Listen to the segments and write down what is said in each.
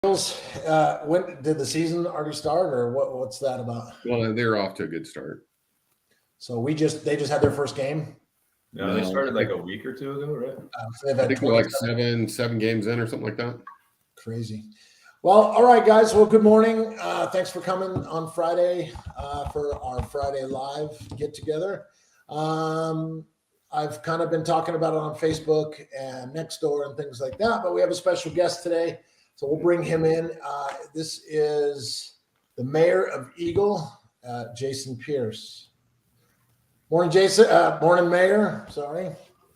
When did the season already start, or what's that about? Well, they're off to a good start. So they just had their first game. No, they started like a week or two ago, right? So they've had I think they're like seven games in or something like that. Crazy. Well, all right, guys. Well, good morning. Thanks for coming on Friday for our Friday live get together. I've kind of been talking about it on Facebook and Nextdoor and things like that, but we have a special guest today. So we'll bring him in. This is the mayor of Eagle, Jason Pierce. Morning, Jason. Morning, Mayor. Sorry.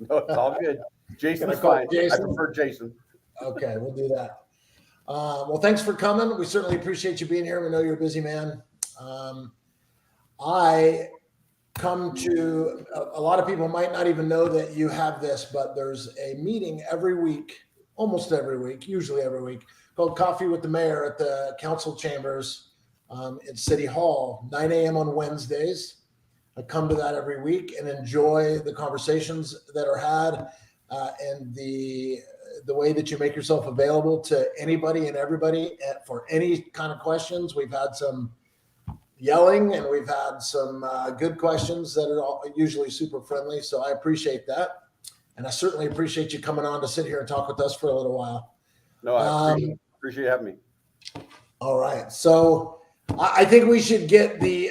No, it's all good. Jason's fine. Jason? I prefer Jason. Okay, we'll do that. Well, thanks for coming. We certainly appreciate you being here. We know you're a busy man. I come to a lot of people might not even know that you have this, but there's a meeting every week, almost every week, usually every week, called Coffee with the Mayor at the council chambers at City Hall, 9 a.m. on Wednesdays. I come to that every week and enjoy the conversations that are had and the way that you make yourself available to anybody and everybody for any kind of questions. We've had some yelling and we've had some good questions that are usually super friendly. So I appreciate that. And I certainly appreciate you coming on to sit here and talk with us for a little while. No, I appreciate having me. All right. So I think we should get the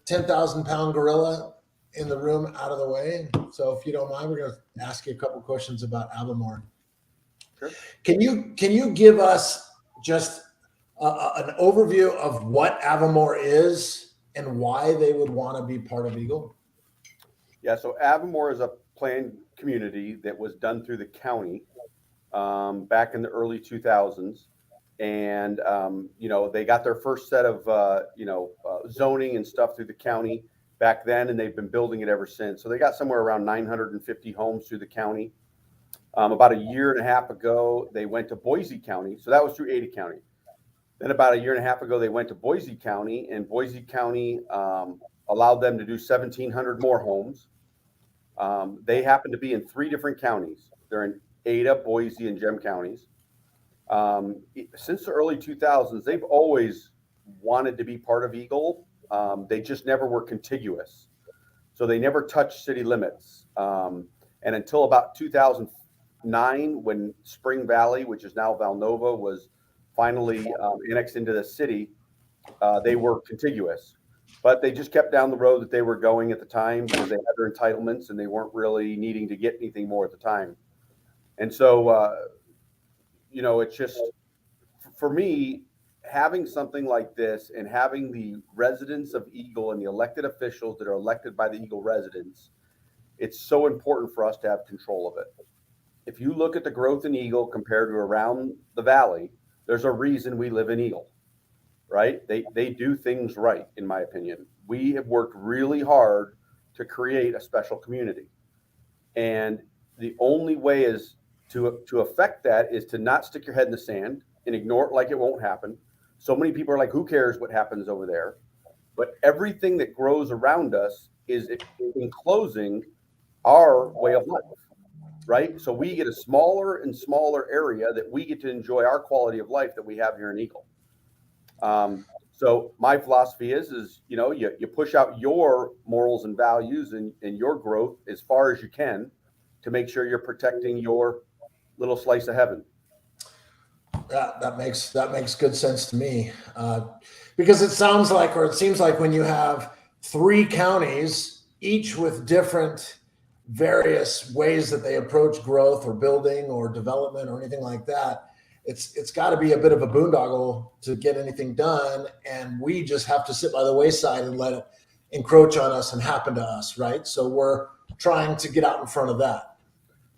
10,000-pound gorilla in the room out of the way. So if you don't mind, we're going to ask you a couple questions about Avimor. Sure. Can you give us just an overview of what Avimor is and why they would want to be part of Eagle? Yeah, so Avimor is a planned community that was done through the county back in the early 2000s. And, they got their first set of, zoning and stuff through the county back then, and they've been building it ever since. So they got somewhere around 950 homes through the county. About a year and a half ago, they went to Boise County. So that was through Ada County. Then about a year and a half ago, they went to Boise County, and Boise County allowed them to do 1,700 more homes. They happen to be in 3 different counties. They're in Ada, Boise, and Gem counties. Since the early 2000s, they've always wanted to be part of Eagle. They just never were contiguous. So they never touched city limits. And until about 2009, when Spring Valley, which is now Valnova, was finally annexed into the city, they were contiguous. But they just kept down the road that they were going at the time because they had their entitlements and they weren't really needing to get anything more at the time. And so, it's just, for me, having something like this and having the residents of Eagle and the elected officials that are elected by the Eagle residents, it's so important for us to have control of it. If you look at the growth in Eagle compared to around the valley, there's a reason we live in Eagle, right? They do things right, in my opinion. We have worked really hard to create a special community. And the only way is to affect that is to not stick your head in the sand and ignore it like it won't happen. So many people are like, who cares what happens over there? But everything that grows around us is enclosing our way of life, right? So we get a smaller and smaller area that we get to enjoy our quality of life that we have here in Eagle. So my philosophy is you push out your morals and values and your growth as far as you can to make sure you're protecting your little slice of heaven. That makes good sense to me, because it seems like when you have 3 counties, each with different various ways that they approach growth or building or development or anything like that, it's got to be a bit of a boondoggle to get anything done, and we just have to sit by the wayside and let it encroach on us and happen to us, right? So we're trying to get out in front of that.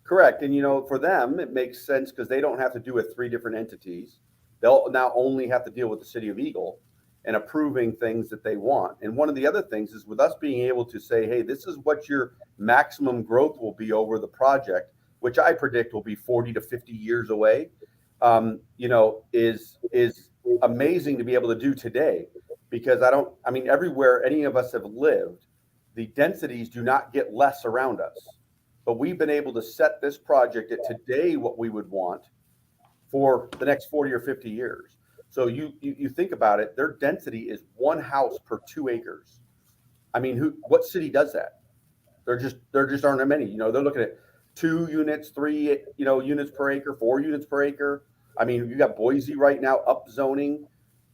Correct. And, for them, it makes sense because they don't have to do with 3 different entities. They'll now only have to deal with the city of Eagle and approving things that they want. And one of the other things is with us being able to say, hey, this is what your maximum growth will be over the project, which I predict will be 40 to 50 years away, is amazing to be able to do today. Because everywhere any of us have lived, the densities do not get less around us. But we've been able to set this project at today what we would want for the next 40 or 50 years. So you think about it, their density is one house per 2 acres. I mean, what city does that? There just aren't that many. You know, they're looking at 2 units, 3, units per acre, 4 units per acre. I mean, you got Boise right now up zoning,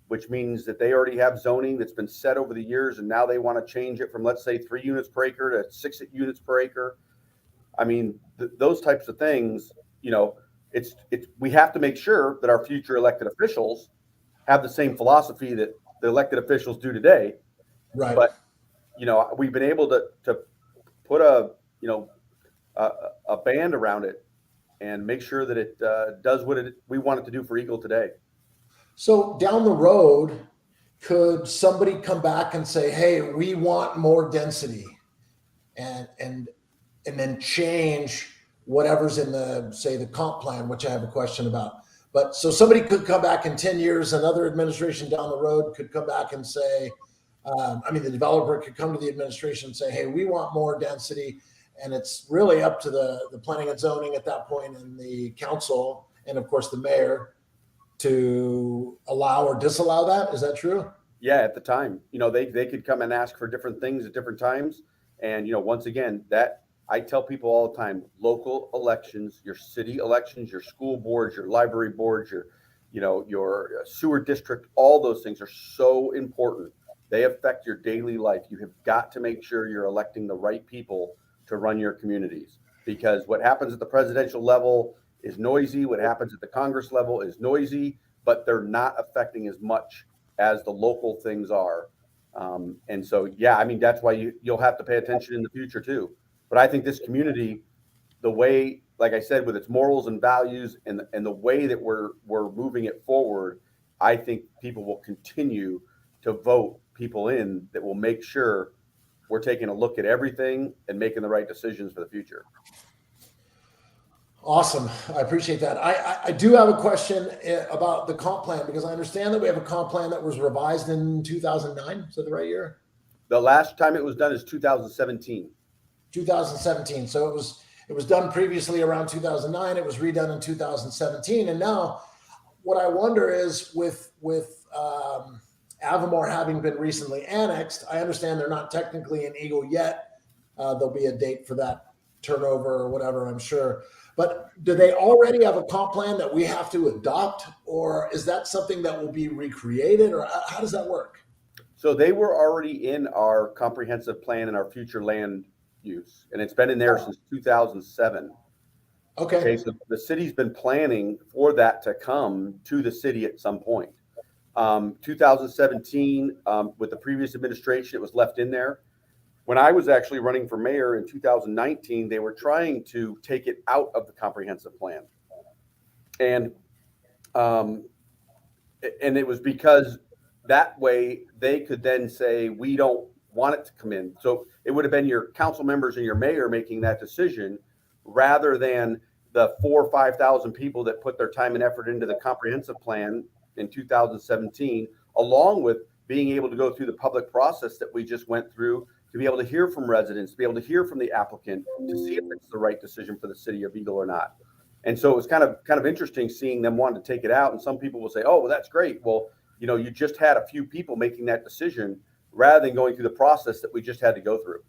which means that they already have zoning that's been set over the years, and now they want to change it from, let's say, 3 units per acre to 6 units per acre. I mean, those types of things, it's we have to make sure that our future elected officials have the same philosophy that the elected officials do today. Right. But we've been able to put a band around it and make sure that it does what we want it to do for Eagle today. So down the road, could somebody come back and say, "Hey, we want more density," and then change whatever's in the comp plan, which I have a question about. But so somebody could come back in 10 years, another administration down the road could come back and say, the developer could come to the administration and say, "Hey, we want more density." And it's really up to the planning and zoning at that point, and the council, and of course the mayor, to allow or disallow that. Is that true? Yeah, at the time, they could come and ask for different things at different times. And, once again, that I tell people all the time, local elections, your city elections, your school boards, your library boards, your sewer district, all those things are so important. They affect your daily life. You have got to make sure you're electing the right people to run your communities, because what happens at the presidential level is noisy. What happens at the Congress level is noisy, but they're not affecting as much as the local things are. And so, that's why you'll have to pay attention in the future too. But I think this community, the way, like I said, with its morals and values and the way that we're moving it forward, I think people will continue to vote people in that will make sure we're taking a look at everything and making the right decisions for the future. Awesome. I appreciate that. I do have a question about the comp plan, because I understand that we have a comp plan that was revised in 2009. Is that the right year? The last time it was done is 2017. 2017. So it was done previously around 2009. It was redone in 2017. And now what I wonder is with Avimor having been recently annexed, I understand they're not technically in Eagle yet. There'll be a date for that turnover or whatever, I'm sure. But do they already have a comp plan that we have to adopt, or is that something that will be recreated, or how does that work? So they were already in our comprehensive plan and our future land use, and it's been in there since 2007. Okay, so the city's been planning for that to come to the city at some point. 2017, with the previous administration, it was left in there. When I was actually running for mayor in 2019, they were trying to take it out of the comprehensive plan. And it was because that way they could then say, we don't want it to come in. So it would have been your council members and your mayor making that decision, rather than the 4,000 or 5,000 people that put their time and effort into the comprehensive plan in 2017, along with being able to go through the public process that we just went through, to be able to hear from residents, to be able to hear from the applicant, to see if it's the right decision for the city of Eagle or not. And so it was kind of interesting seeing them wanting to take it out. And some people will say, "Oh, well, that's great." Well, you just had a few people making that decision, rather than going through the process that we just had to go through.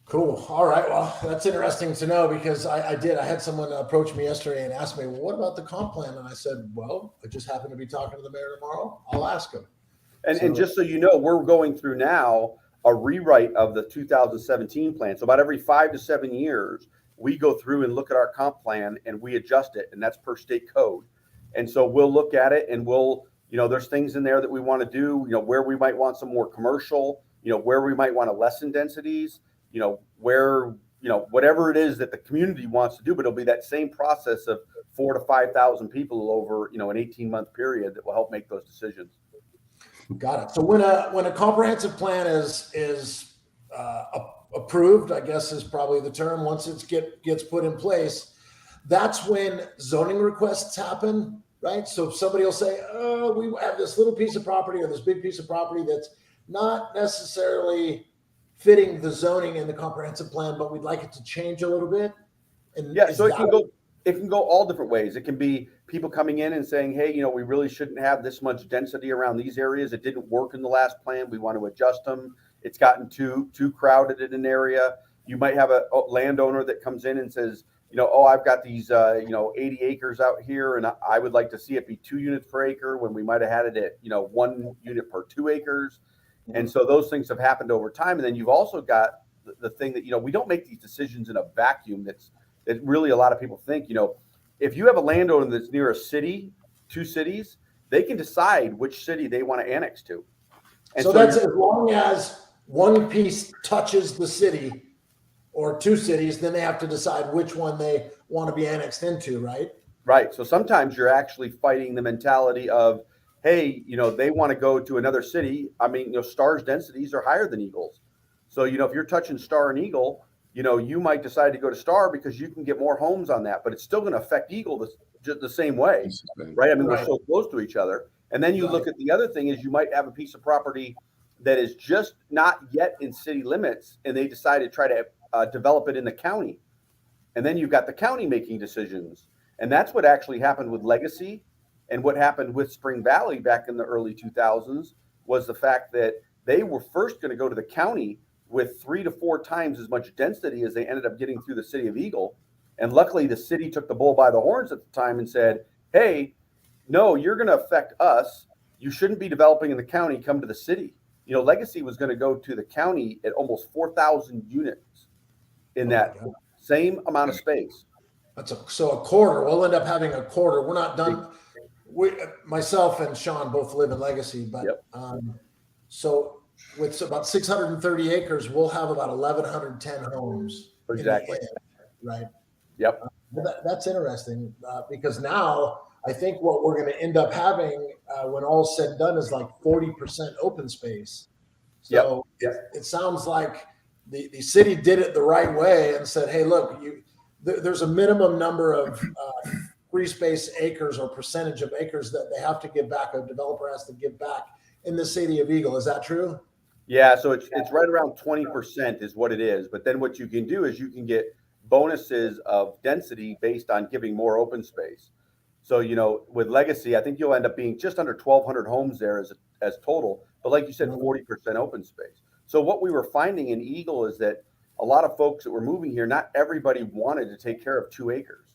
Cool. All right. Well, that's interesting to know, because I had someone approach me yesterday and ask me, "Well, what about the comp plan?" And I said, "Well, I just happen to be talking to the mayor tomorrow. I'll ask him." And just so you know, we're going through now a rewrite of the 2017 plan. So about every 5 to 7 years, we go through and look at our comp plan and we adjust it, and that's per state code. And so we'll look at it and there's things in there that we want to do, where we might want some more commercial, where we might want to lessen densities, where, whatever it is that the community wants to do, but it'll be that same process of 4,000 to 5,000 people over, an 18-month period that will help make those decisions. Got it. So when a comprehensive plan is approved, I guess is probably the term, once it gets put in place, that's when zoning requests happen, right? So if somebody will say, "Oh, we have this little piece of property or this big piece of property that's not necessarily fitting the zoning in the comprehensive plan, but we'd like it to change a little bit." And yeah, so it can go. It can go all different ways. It can be people coming in and saying, hey, we really shouldn't have this much density around these areas. It didn't work in the last plan. We want to adjust them. It's gotten too crowded in an area. You might have a landowner that comes in and says, I've got these, 80 acres out here, and I would like to see it be 2 units per acre when we might have had it at, 1 unit per 2 acres. And so those things have happened over time. And then you've also got the thing that, we don't make these decisions in a vacuum. That really a lot of people think, if you have a landowner that's near a city, 2 cities, they can decide which city they want to annex to. And so that's as long as one piece touches the city or 2 cities, then they have to decide which one they want to be annexed into, right? Right. So sometimes you're actually fighting the mentality of, hey, they want to go to another city. I mean, Star's densities are higher than Eagle's. So, if you're touching Star and Eagle, you might decide to go to Star because you can get more homes on that, but it's still going to affect Eagle the same way, right? I mean, we're so close to each other. And then you look at the other thing is you might have a piece of property that is just not yet in city limits, and they decide to try to develop it in the county. And then you've got the county making decisions. And that's what actually happened with Legacy, and what happened with Spring Valley back in the early 2000s was the fact that they were first going to go to the county with 3 to 4 times as much density as they ended up getting through the city of Eagle. And luckily the city took the bull by the horns at the time and said, hey, no, you're going to affect us. You shouldn't be developing in the county. Come to the city. Legacy was going to go to the county at almost 4,000 units in that same amount of space. So a quarter. We'll end up having a quarter. We're not done. Myself and Sean both live in Legacy, but so with about 630 acres, we'll have about 1,110 homes. Exactly. Right. Yep. That's interesting because now I think what we're going to end up having when all's said and done is like 40% open space. So it sounds like the city did it the right way and said, hey, look, there's a minimum number of free space acres or percentage of acres that they have to give back. A developer has to give back in the city of Eagle. Is that true? Yeah. So it's right around 20% is what it is. But then what you can do is you can get bonuses of density based on giving more open space. So, with Legacy, I think you'll end up being just under 1,200 homes there as total. But like you said, 40% open space. So what we were finding in Eagle is that a lot of folks that were moving here, not everybody wanted to take care of 2 acres,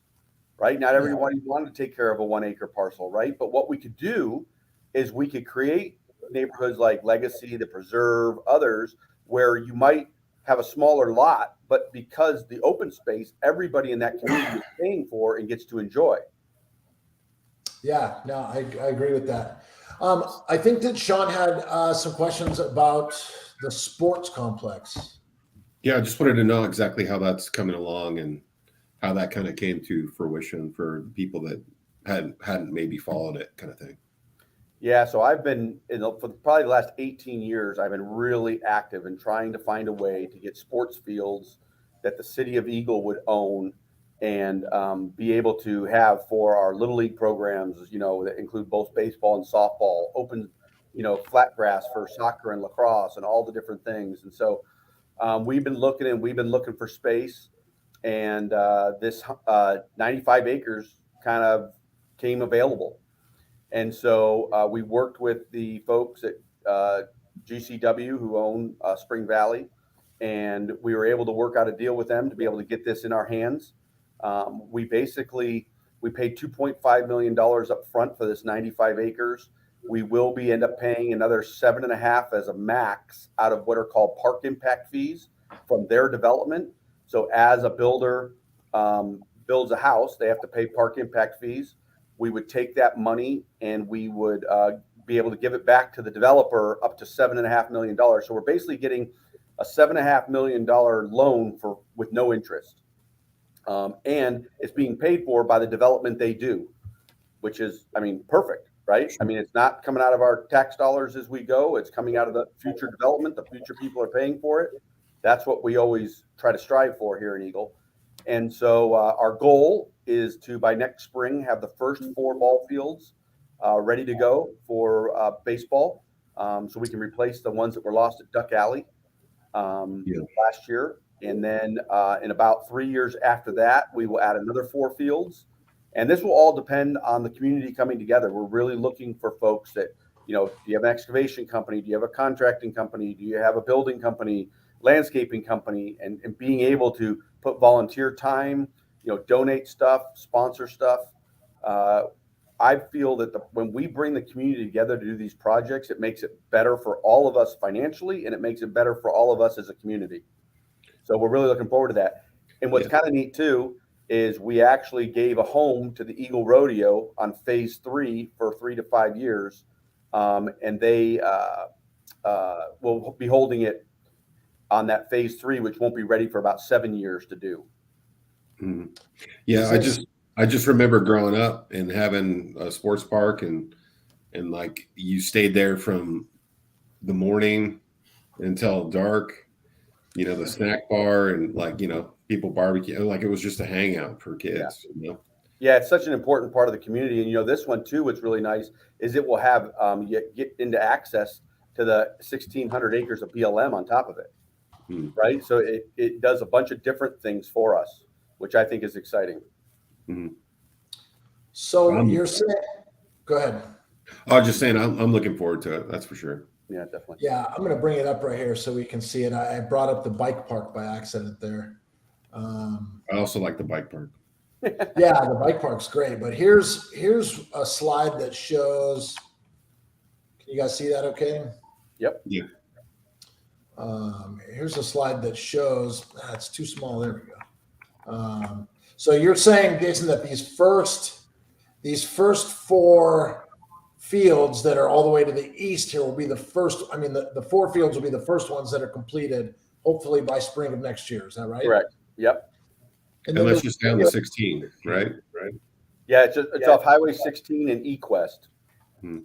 right? Not everybody wanted to take care of a 1 acre parcel, right? But what we could do is we could create neighborhoods like Legacy, the Preserve, others, where you might have a smaller lot, but because the open space, everybody in that community is paying for and gets to enjoy. Yeah, no, I agree with that. I think that Sean had some questions about the sports complex. Yeah, I just wanted to know exactly how that's coming along and how that kind of came to fruition for people that hadn't maybe followed it, kind of thing. Yeah, so I've been for probably the last 18 years, I've been really active in trying to find a way to get sports fields that the city of Eagle would own and be able to have for our little league programs, that include both baseball and softball, open, flat grass for soccer and lacrosse and all the different things. And so we've been looking for space, and this 95 acres kind of came available. And so we worked with the folks at GCW who own Spring Valley, and we were able to work out a deal with them to be able to get this in our hands. We paid $2.5 million up front for this 95 acres. We will end up paying another 7.5 as a max out of what are called park impact fees from their development. So as a builder builds a house, they have to pay park impact fees. We would take that money and we would be able to give it back to the developer up to $7.5 million. So we're basically getting a $7.5 million loan with no interest. And it's being paid for by the development they do, which is, perfect, right? It's not coming out of our tax dollars as we go. It's coming out of the future development. The future people are paying for it. That's what we always try to strive for here in Eagle. And so our goal is to, by next spring, have the first 4 ball fields ready to go for baseball. So we can replace the ones that were lost at Duck Alley last year. And then in about 3 years after that, we will add another 4 fields. And this will all depend on the community coming together. We're really looking for folks that, do you have an excavation company? Do you have a contracting company? Do you have a building company, landscaping company? And being able to put volunteer time, donate stuff, sponsor stuff. I feel that when we bring the community together to do these projects, it makes it better for all of us financially, and it makes it better for all of us as a community. So we're really looking forward to that. And what's kind of neat too is we actually gave a home to the Eagle Rodeo on phase 3 for 3 to 5 years, and they will be holding it on that phase 3, which won't be ready for about 7 years to do. Mm-hmm. Yeah, I just remember growing up and having a sports park, and like you stayed there from the morning until dark. The snack bar, and people barbecue, like it was just a hangout for kids. Yeah, it's such an important part of the community. And this one too, what's really nice is it will have you get into access to the 1,600 acres of BLM on top of it. Right? So it does a bunch of different things for us, which I think is exciting. So you're saying, go ahead. I was just saying, I'm looking forward to it. That's for sure. Yeah, definitely. Yeah, I'm going to bring it up right here so we can see it. I brought up the bike park by accident there. I also like the bike park. Yeah, the bike park's great. But here's a slide that shows. Can you guys see that? Okay. Yep. Yeah. Here's a slide that shows. It's too small. There we go. So you're saying, Jason, that these first 4 fields that are all the way to the east here will be the first. I mean, the 4 fields will be the first ones that are completed, hopefully by spring of next year. Is that right? Correct. Yep. And that's just down the 16, right? Right. Yeah, it's off Highway 16 and Equest. And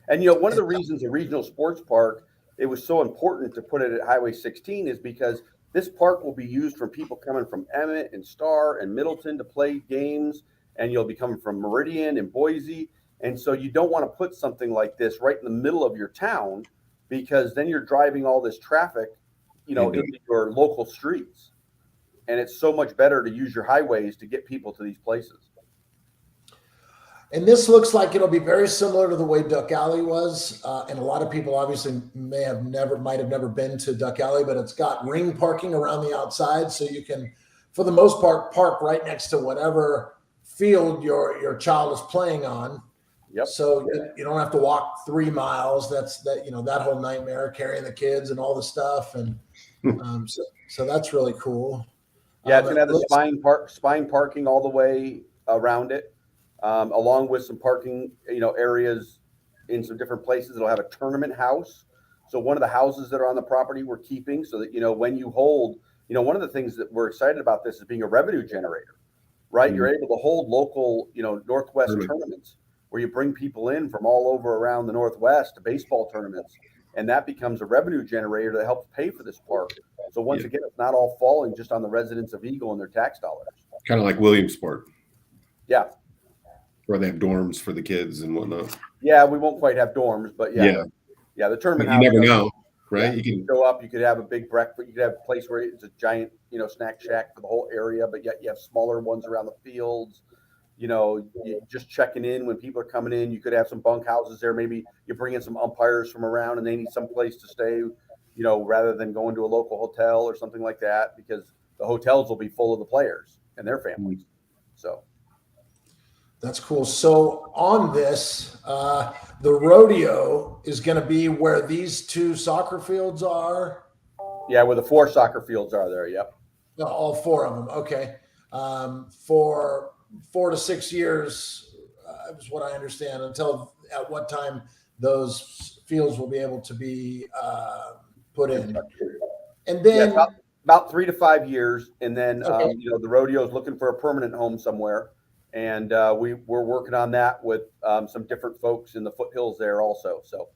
one of the reasons a regional sports park, it was so important to put it at Highway 16 is because this park will be used for people coming from Emmett and Star and Middleton to play games, and you'll be coming from Meridian and Boise. And so you don't want to put something like this right in the middle of your town, because then you're driving all this traffic, into your local streets. And it's so much better to use your highways to get people to these places. And this looks like it'll be very similar to the way Duck Alley was. And a lot of people obviously might have never been to Duck Alley, but it's got ring parking around the outside. So you can, for the most part, park right next to whatever field your child is playing on. Yep. So you don't have to walk 3 miles. That whole nightmare, carrying the kids and all the stuff. And so that's really cool. Yeah, it's gonna have the spine parking all the way around it, along with some parking, areas in some different places. It'll have a tournament house. So one of the houses that are on the property we're keeping, so that when you hold, one of the things that we're excited about this is being a revenue generator, right? Mm-hmm. You're able to hold local, Northwest tournaments where you bring people in from all over around the Northwest to baseball tournaments, and that becomes a revenue generator that helps pay for this park. So once again, it's not all falling just on the residents of Eagle and their tax dollars. Kind of like Williamsport. Yeah. Where they have dorms for the kids and whatnot. Yeah, we won't quite have dorms, but yeah, the tournament house. You never know, right? You can go up. You could have a big breakfast. You could have a place where it's a giant, snack shack for the whole area, but yet you have smaller ones around the fields. You just checking in when people are coming in. You could have some bunk houses there. Maybe you bring in some umpires from around and they need some place to stay, rather than going to a local hotel or something like that, because the hotels will be full of the players and their families. So that's cool. So on this, the rodeo is going to be where these 2 soccer fields are. Yeah, where the 4 soccer fields are there. Yep. No, all 4 of them. Okay. For 4 to 6 years, is what I understand, until at what time those fields will be able to be put in. And then about 3 to 5 years. And then, the rodeo is looking for a permanent home somewhere. And we're working on that with some different folks in the foothills there also. So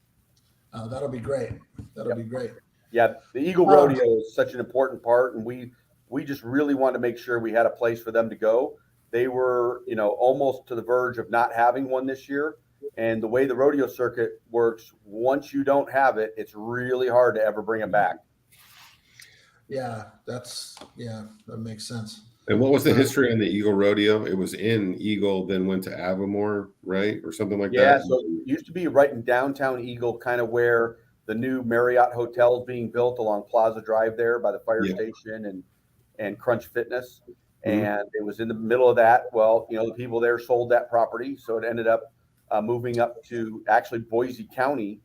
that'll be great. That'll be great. Yeah, the Eagle Rodeo is such an important part, and we just really wanted to make sure we had a place for them to go. They were, almost to the verge of not having one this year. And the way the rodeo circuit works, once you don't have it, it's really hard to ever bring it back. Yeah, that makes sense. And what was the history on the Eagle Rodeo? It was in Eagle, then went to Avimor, right? Or something like Yeah, that. so it used to be right in downtown Eagle, kind of where the new Marriott Hotel is being built along Plaza Drive there by the fire Yeah. station and Crunch Fitness. Mhm. And it was in the middle of that. Well, the people there sold that property, so it ended up moving up to actually Boise County,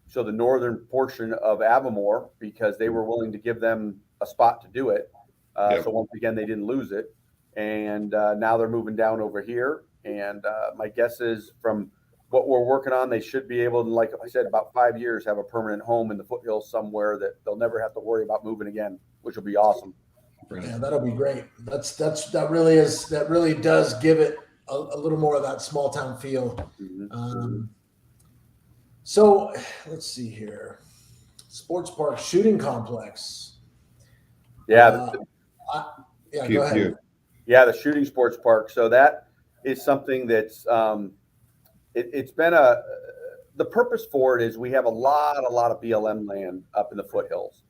so the northern portion of Avimor, because they were willing to give them a spot to do it. Yep. So once again, they didn't lose it, and now they're moving down over here. And my guess is, from what we're working on, they should be able to, like I said, about 5 years, have a permanent home in the foothills somewhere that they'll never have to worry about moving again, which will be awesome. Right. Yeah, that'll be great. That really does give it a little more of that small town feel. Mm-hmm. So let's see here. Sports park shooting complex. Yeah. Yeah, Pew, go ahead. pew. Yeah, the shooting sports park. So that is something that's it's been the purpose for it is we have a lot of BLM land up in the foothills.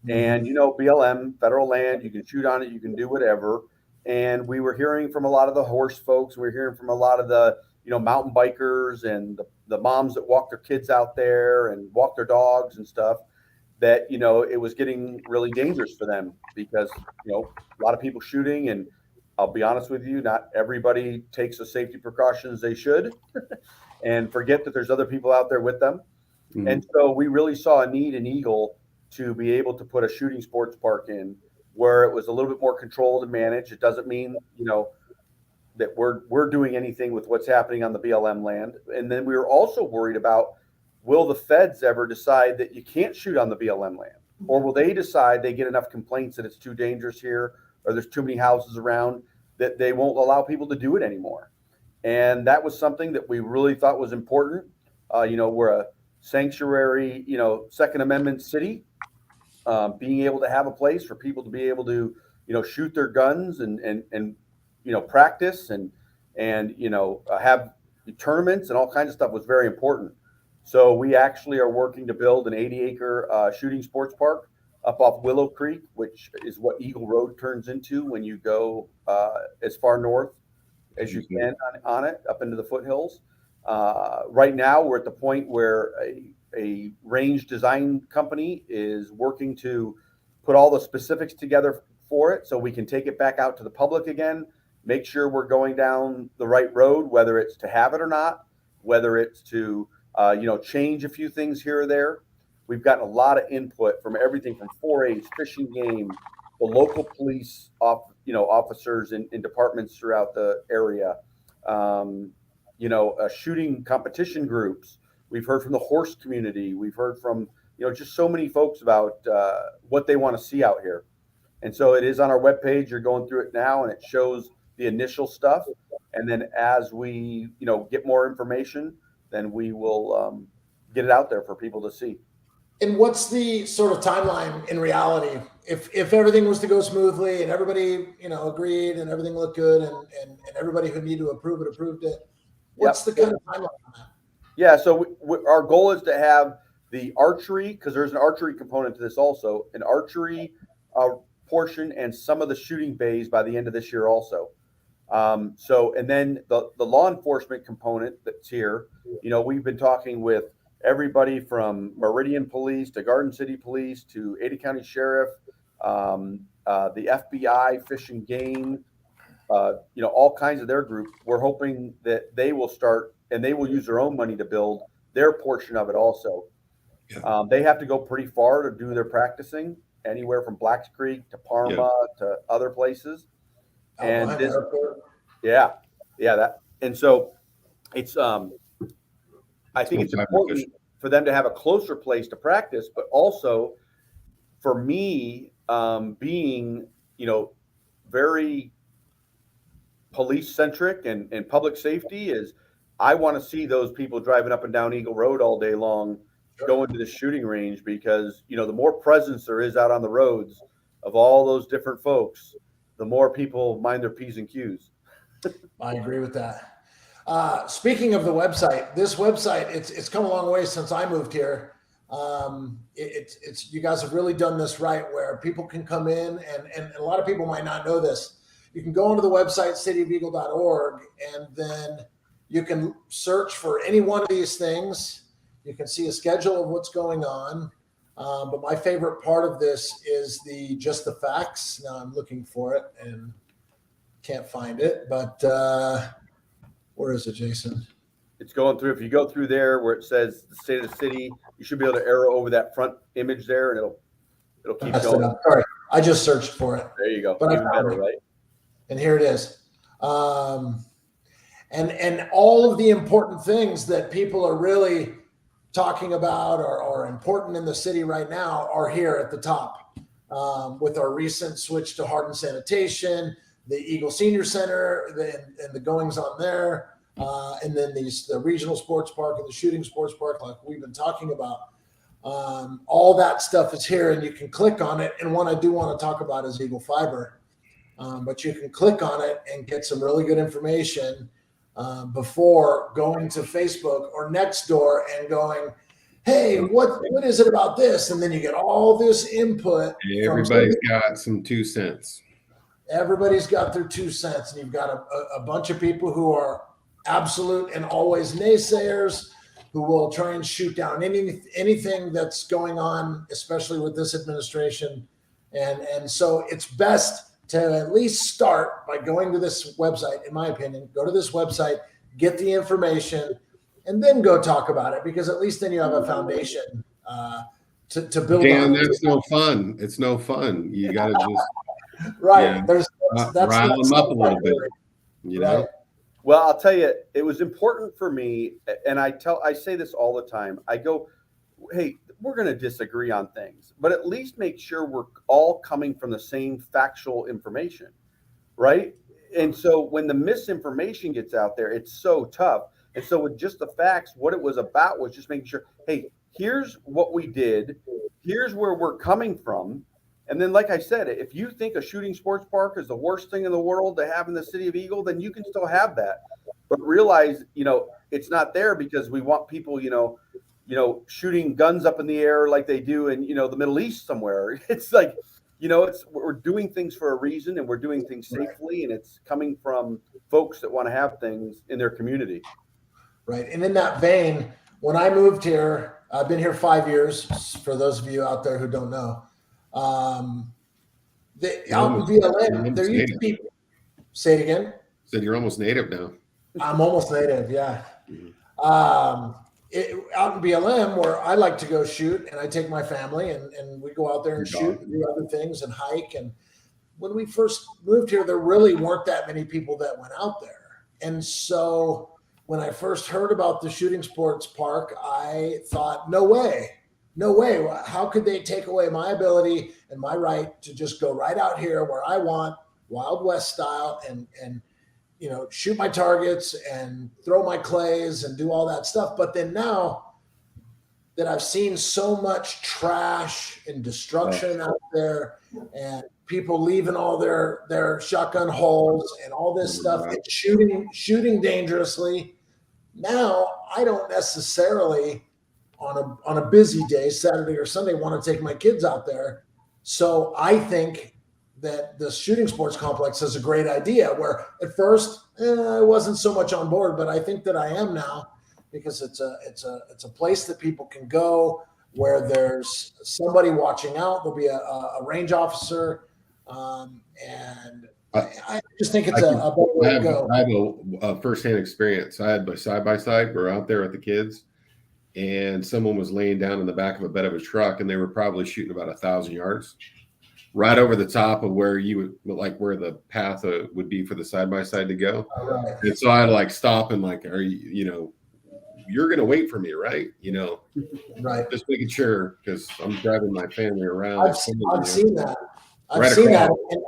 And BLM, federal land, you can shoot on it, you can do whatever. And we were hearing from a lot of the horse folks, we were hearing from a lot of the mountain bikers and the moms that walk their kids out there and walk their dogs and stuff, that it was getting really dangerous for them, because a lot of people shooting, and I'll be honest with you, not everybody takes the safety precautions they should and forget that there's other people out there with them. Mhm. And so we really saw a need in Eagle to be able to put a shooting sports park in, where it was a little bit more controlled and managed. It doesn't mean that we're doing anything with what's happening on the BLM land. And then we were also worried about, will the feds ever decide that you can't shoot on the BLM land? Or will they decide, they get enough complaints that it's too dangerous here, or there's too many houses around, that they won't allow people to do it anymore? And that was something that we really thought was important. We're a sanctuary, Second Amendment city. Being able to have a place for people to be able to, shoot their guns and practice and have tournaments and all kinds of stuff was very important. So we actually are working to build an 80-acre shooting sports park up off Willow Creek, which is what Eagle Road turns into when you go as far north as you can on it, up into the foothills. Right now, we're at the point where a range design company is working to put all the specifics together for it, so we can take it back out to the public again, make sure we're going down the right road, whether it's to have it or not, whether it's to change a few things here or there. We've gotten a lot of input from everything from 4-H, fishing game, the local police officers in departments throughout the area, shooting competition groups. We've heard from the horse community. We've heard from just so many folks about what they want to see out here. And so it is on our webpage. You're going through it now, and it shows the initial stuff. And then as we get more information, then we will get it out there for people to see. And what's the sort of timeline in reality? If everything was to go smoothly and everybody, agreed and everything looked good and everybody who needed to approve it approved it, what's the kind of timeline on that? Yeah, so our goal is to have the archery, because there's an archery component to this also, an archery portion and some of the shooting bays by the end of this year also. And then the law enforcement component that's here, we've been talking with everybody from Meridian Police to Garden City Police to Ada County Sheriff, the FBI, Fish and Game, all kinds of their group. We're hoping that they will start, and they will use their own money to build their portion of it also. Yeah. They have to go pretty far to do their practicing, anywhere from Blacks Creek to Parma to other places. And this, and so it's I think it's important for them to have a closer place to practice, but also for me, being very police centric and public safety, is I want to see those people driving up and down Eagle Road all day long going to the shooting range, because the more presence there is out on the roads of all those different folks, the more people mind their P's and Q's. I agree with that. Speaking of the website, this website, it's come a long way since I moved here. It's you guys have really done this right, where people can come in, and a lot of people might not know this. You can go onto the website cityofeagle.org, and then you can search for any one of these things. You can see a schedule of what's going on. But my favorite part of this is just the facts. Now I'm looking for it and can't find it, but where is it, Jason? It's going through. If you go through there where it says the state of the city, you should be able to arrow over that front image there, and it'll keep That's going. Sorry, I just searched for it. There you go. But Even better, right? And here it is. And all of the important things that people are really talking about or important in the city right now are here at the top. With our recent switch to hardened sanitation, the Eagle Senior Center, and the goings on there. And then the regional sports park and the shooting sports park, like we've been talking about. All that stuff is here, and you can click on it. And one I do want to talk about is Eagle Fiber. But you can click on it and get some really good information before going to Facebook or Nextdoor and going, hey, what is it about this? And then you get all this input. Everybody's got some 2 cents. Everybody's got their 2 cents, and you've got a bunch of people who are absolute and always naysayers, who will try and shoot down anything that's going on, especially with this administration. And so it's best to at least start by going to this website. In my opinion, go to this website, get the information, and then go talk about it, because at least then you have a foundation to build Dan, on. that's no fun. It's no fun. You got to just right. Yeah. That's rile them up a little bit. You know. Right. Well, I'll tell you, it was important for me, and I say this all the time. I go, hey, we're going to disagree on things, but at least make sure we're all coming from the same factual information, right? And so when the misinformation gets out there, it's so tough. And so with just the facts, what it was about was just making sure, hey, here's what we did, here's where we're coming from. And then, like I said, if you think a shooting sports park is the worst thing in the world to have in the city of Eagle, then you can still have that. But realize, it's not there because we want people, shooting guns up in the air like they do in, the Middle East somewhere. It's like, we're doing things for a reason, and we're doing things safely, and it's coming from folks that want to have things in their community. Right. And in that vein, when I moved here, I've been here 5 years, for those of you out there who don't know. Out in BLM, there used to be. Say it again. Said you're almost native now. I'm almost native, yeah. Mm-hmm. Out in BLM, where I like to go shoot, and I take my family, and we go out there and shoot and do other things and hike. And when we first moved here, there really weren't that many people that went out there. And so when I first heard about the shooting sports park, I thought, no way. How could they take away my ability and my right to just go right out here where I want, Wild West style, and shoot my targets and throw my clays and do all that stuff. But then now that I've seen so much trash and destruction out there, and people leaving all their shotgun holes and all this stuff, and shooting dangerously, now I don't necessarily on a busy day, Saturday or Sunday, want to take my kids out there. So I think that the shooting sports complex is a great idea, where at first I wasn't so much on board, but I think that I am now, because it's a place that people can go, where there's somebody watching out. There'll be a range officer, and I just think it's a better way to go. I have a firsthand experience. I had my side-by-side. We're out there with the kids, and someone was laying down in the back of a bed of a truck, and they were probably shooting about 1,000 yards, right over the top of where you would, like, where the path would be for the side-by-side to go. Right. And so I had to stop and are you, you're going to wait for me, right? Right. Just making sure, because I'm driving my family around. I've seen that. I've seen that. And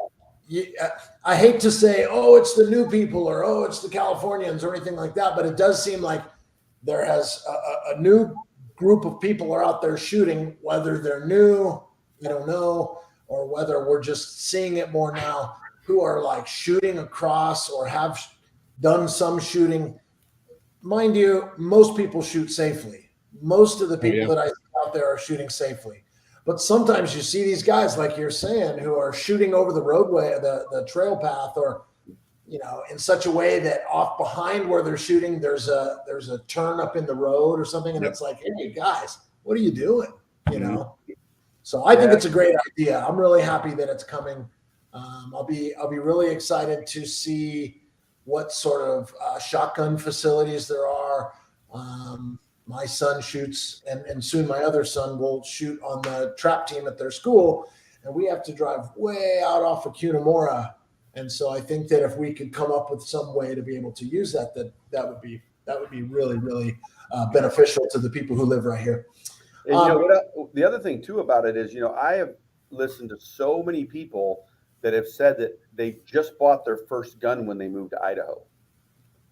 I hate to say, oh, it's the new people, or, oh, it's the Californians, or anything like that, but it does seem like there has a new group of people are out there shooting, whether they're new, you don't know, or whether we're just seeing it more now, who are shooting across or have done some shooting. Mind you, most people shoot safely. most of the people yeah. that I see out there are shooting safely. But sometimes you see these guys, like you're saying, who are shooting over the roadway, the trail path, or in such a way that off behind where they're shooting, there's a turn up in the road or something, and Yep. it's like, hey guys, what are you doing? Mhm. So I think it's a great idea. I'm really happy that it's coming. I'll be really excited to see what sort of shotgun facilities there are. My son shoots, and soon my other son will shoot on the trap team at their school, and we have to drive way out off of Cunamora. And so I think that if we could come up with some way to be able to use that would be really, really beneficial to the people who live right here. And the other thing too about it is, I have listened to so many people that have said that they just bought their first gun when they moved to Idaho,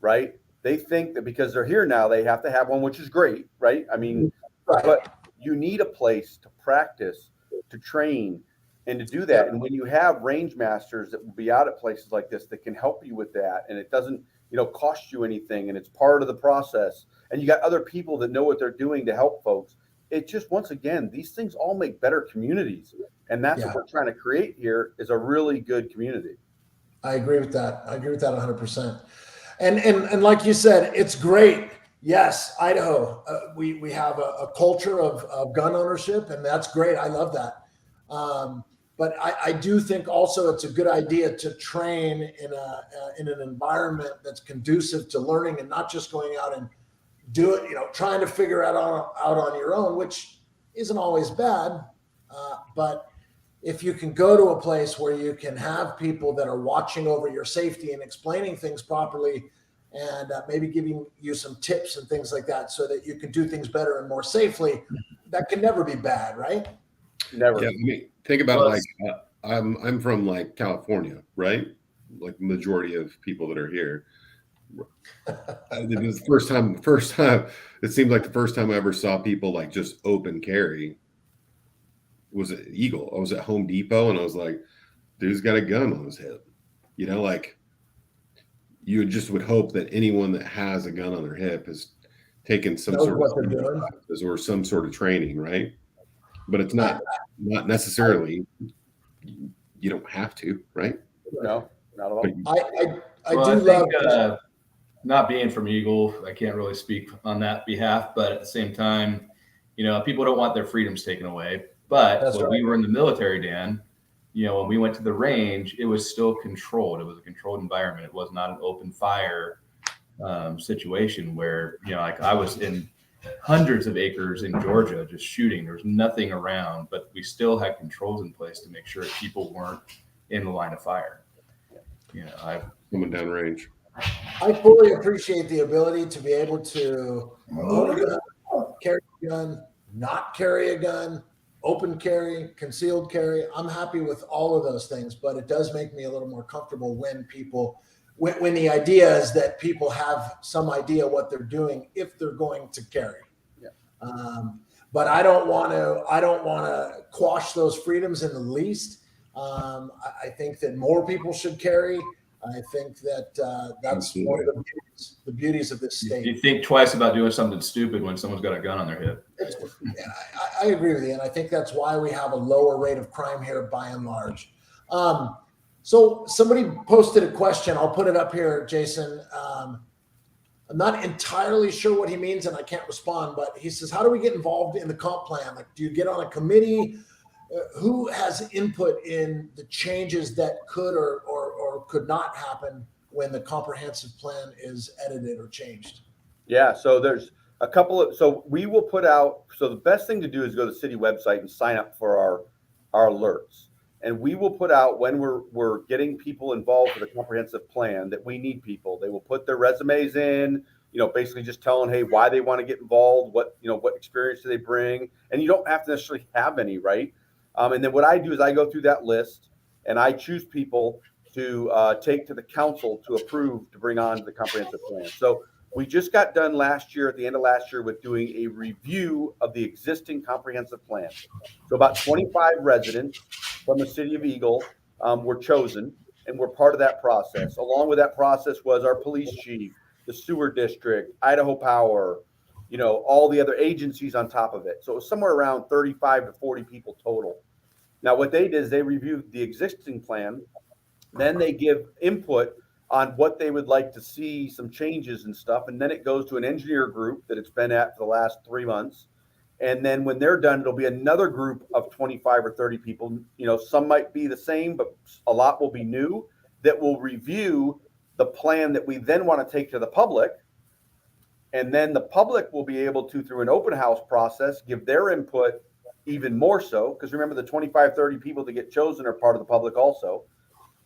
right? They think that because they're here now, they have to have one, which is great, right? I mean, Right. but you need a place to practice, to train, and to do that. And when you have range masters that will be out at places like this that can help you with that, and it doesn't, cost you anything, and it's part of the process, and you got other people that know what they're doing to help folks. It just, once again, these things all make better communities, and that's what we're trying to create here, is a really good community. I agree with that. 100%. And like you said, it's great. Yes, Idaho, we have a culture of gun ownership, and that's great. I love that. But I do think also it's a good idea to train in an environment that's conducive to learning, and not just going out and do it, trying to figure it out on your own, which isn't always bad. But if you can go to a place where you can have people that are watching over your safety and explaining things properly, and maybe giving you some tips and things like that, so that you can do things better and more safely, that can never be bad, right? Never. Yeah, I mean, think about I'm from like California, right? Like the majority of people that are here. It was the first time. It seemed like the first time I ever saw people like just open carry was at Eagle. I was at Home Depot, and I was like, dude's got a gun on his hip. Like you just would hope that anyone that has a gun on their hip has taken some sort of classes or some sort of training, right? But it's not necessarily. You don't have to, right? No, not at all. I love not being from Eagle, I can't really speak on that behalf, but at the same time, people don't want their freedoms taken away. But when we were in the military, Dan, when we went to the range, it was still controlled. It was a controlled environment. It was not an open fire situation where, like I was in hundreds of acres in Georgia just shooting. There was nothing around, but we still had controls in place to make sure people weren't in the line of fire. Coming down range. I fully appreciate the ability to be able to own a gun, carry a gun, not carry a gun, open carry, concealed carry. I'm happy with all of those things, but it does make me a little more comfortable when the idea is that people have some idea what they're doing if they're going to carry. But I don't want to quash those freedoms in the least. I think that more people should carry. I think that that's one of the beauties of this state. You think twice about doing something stupid when someone's got a gun on their hip. I agree with you, and I think that's why we have a lower rate of crime here by and large. So somebody posted a question. I'll put it up here, Jason. I'm not entirely sure what he means, and I can't respond, but he says, how do we get involved in the comp plan? Like, do you get on a committee? Who has input in the changes that could or could not happen when the comprehensive plan is edited or changed? Yeah, so there's a couple of, so we will put out, so the best thing to do is go to the city website and sign up for our alerts. And we will put out when we're getting people involved for the comprehensive plan that we need people. They will put their resumes in, basically just telling, hey, why they want to get involved, what experience do they bring, and you don't have to necessarily have any, right? And then what I do is I go through that list and I choose people to take to the council to approve to bring on to the comprehensive plan. So we just got done last year, at the end of last year, with doing a review of the existing comprehensive plan. So about 25 residents from the city of Eagle were chosen and were part of that process. Along with that process was our police chief, the sewer district, Idaho Power, all the other agencies on top of it. So it was somewhere around 35 to 40 people total. Now, what they did is they reviewed the existing plan, then they give input on what they would like to see, some changes and stuff, and then it goes to an engineer group that it's been at for the last 3 months. And then when they're done, it'll be another group of 25 or 30 people. Some might be the same, but a lot will be new, that will review the plan that we then want to take to the public. And then the public will be able to, through an open house process, give their input even more so. Because remember, the 25, 30 people that get chosen are part of the public also.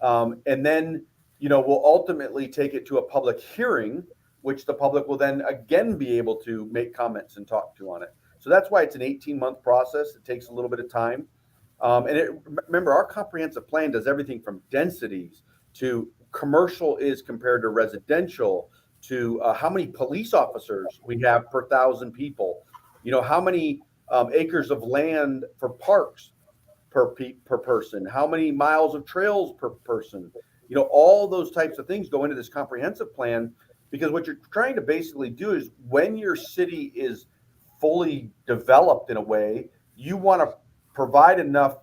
And then, we'll ultimately take it to a public hearing, which the public will then again be able to make comments and talk to on it. So that's why it's an 18-month process. It takes a little bit of time. Remember, our comprehensive plan does everything from densities to commercial is compared to residential, to how many police officers we have per 1,000 people, how many acres of land for parks per person, how many miles of trails per person, all those types of things go into this comprehensive plan, because what you're trying to basically do is, when your city is fully developed in a way, you want to provide enough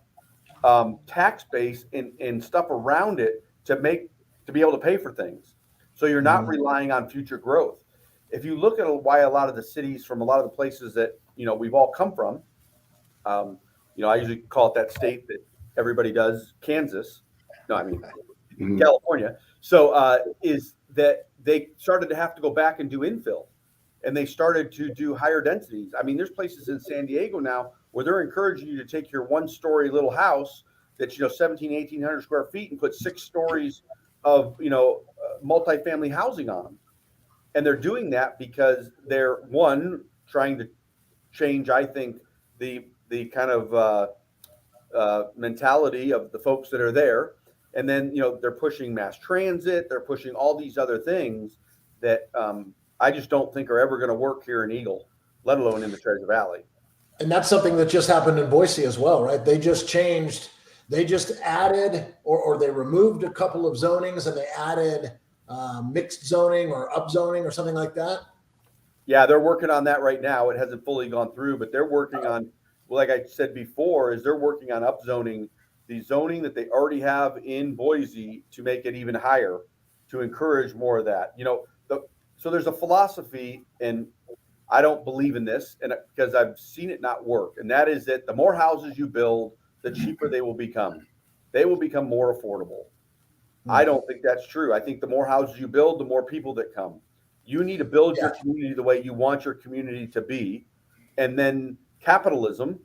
tax base and stuff around it to be able to pay for things. So you're not relying on future growth. If you look at why a lot of the cities from a lot of the places that, we've all come from, I usually call it that state that everybody does, Kansas. No, I mean, California. So is that they started to have to go back and do infill, and they started to do higher densities. I mean, there's places in San Diego now where they're encouraging you to take your one-story little house that's 1,800 square feet and put 6 stories of multifamily housing on them. And they're doing that because they're, one, trying to change, I think, the kind of mentality of the folks that are there. And then, they're pushing mass transit, they're pushing all these other things that I just don't think are ever going to work here in Eagle, let alone in the Treasure Valley. And that's something that just happened in Boise as well, right? They just added or they removed a couple of zonings, and they added mixed zoning or upzoning or something like that. Yeah, they're working on that right now. It hasn't fully gone through, but they're working on, like I said before, they're working on upzoning the zoning that they already have in Boise to make it even higher, to encourage more of that. So there's a philosophy, and I don't believe in this, and because I've seen it not work, and that is that the more houses you build, the cheaper they will become. They will become more affordable. I don't think that's true. I think the more houses you build, the more people that come. You need to build your community the way you want your community to be, and then capitalism